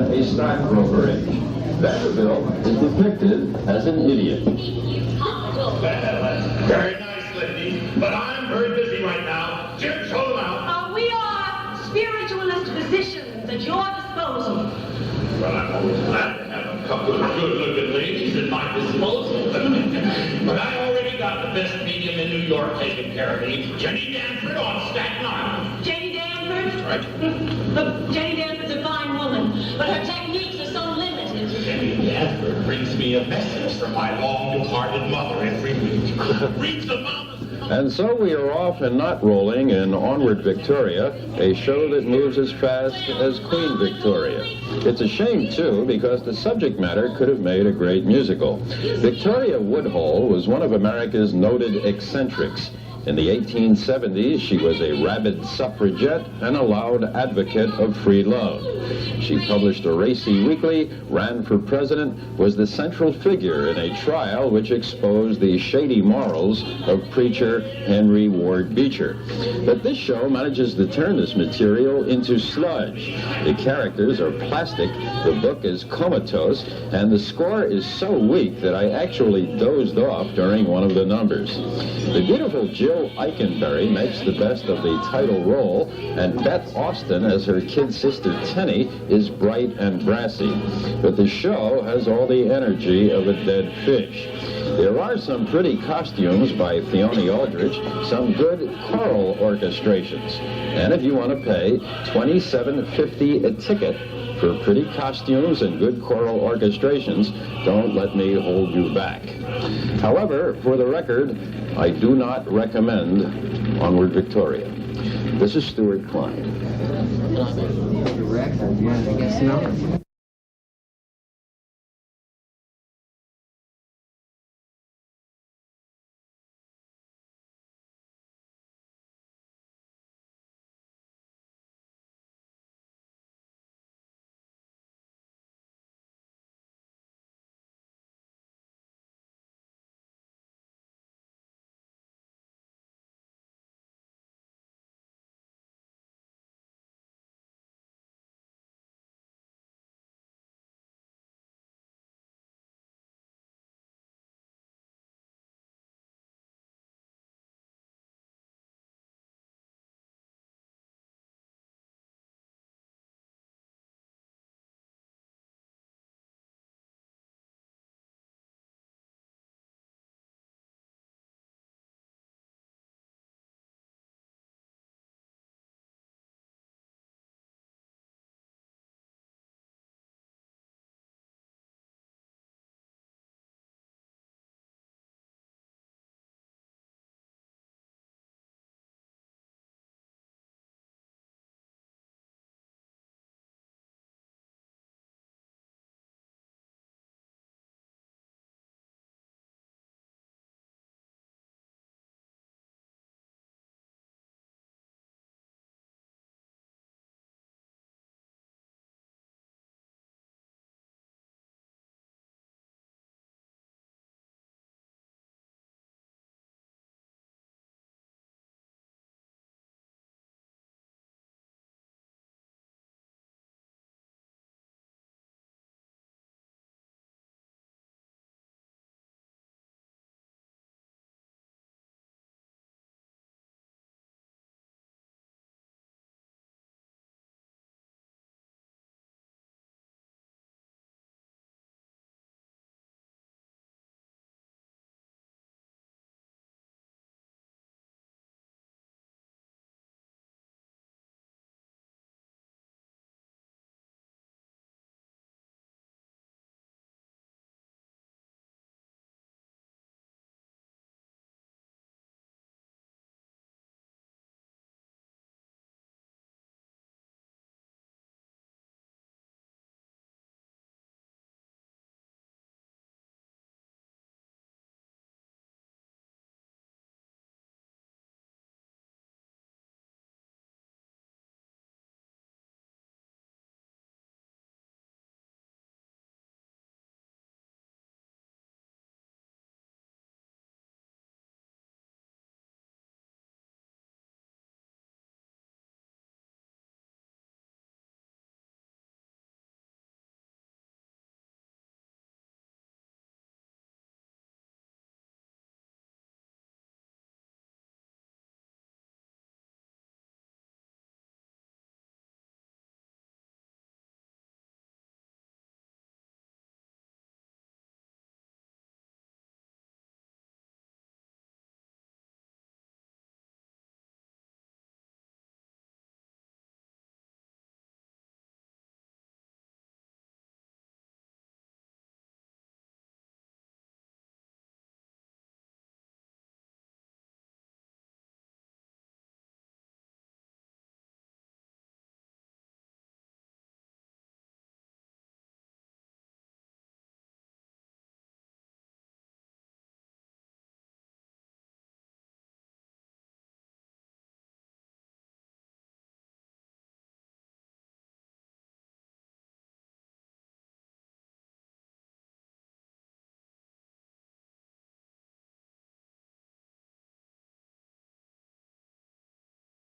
S11: a stockbrokerage. Vanderbilt is depicted as an idiot.
S4: Well, very nice, lady. But I'm very busy right now. Jim, show them out.
S2: We are spiritualist physicians at your disposal.
S4: Well, I'm always glad to have a couple of good-looking ladies at my disposal. But I already got the best medium in New York taking care of me. Jenny Danford on Staten Island.
S2: Jenny Danford?
S4: Right.
S2: Look, Jenny Danford's a fine woman, but her techniques are so limited.
S4: Jenny Danford brings me a message from my long-departed mother every week. Reads the mama's...
S11: And so we are off and not rolling in Onward Victoria, a show that moves as fast as Queen Victoria. It's a shame, too, because the subject matter could have made a great musical. Victoria Woodhull was one of America's noted eccentrics. In the 1870s, she was a rabid suffragette and a loud advocate of free love. She published a racy weekly, ran for president, was the central figure in a trial which exposed the shady morals of preacher Henry Ward Beecher. But this show manages to turn this material into sludge. The characters are plastic, the book is comatose, and the score is so weak that I actually dozed off during one of the numbers. The beautiful Eikenberry makes the best of the title role, and Beth Austin as her kid sister Tenny is bright and brassy. But the show has all the energy of a dead fish. There are some pretty costumes by Theone Aldrich, some good choral orchestrations. And if you want to pay $27.50 a ticket for pretty costumes and good choral orchestrations, don't let me hold you back. However, for the record, I do not recommend Onward Victoria. This is Stuart Klein.
S12: I guess no.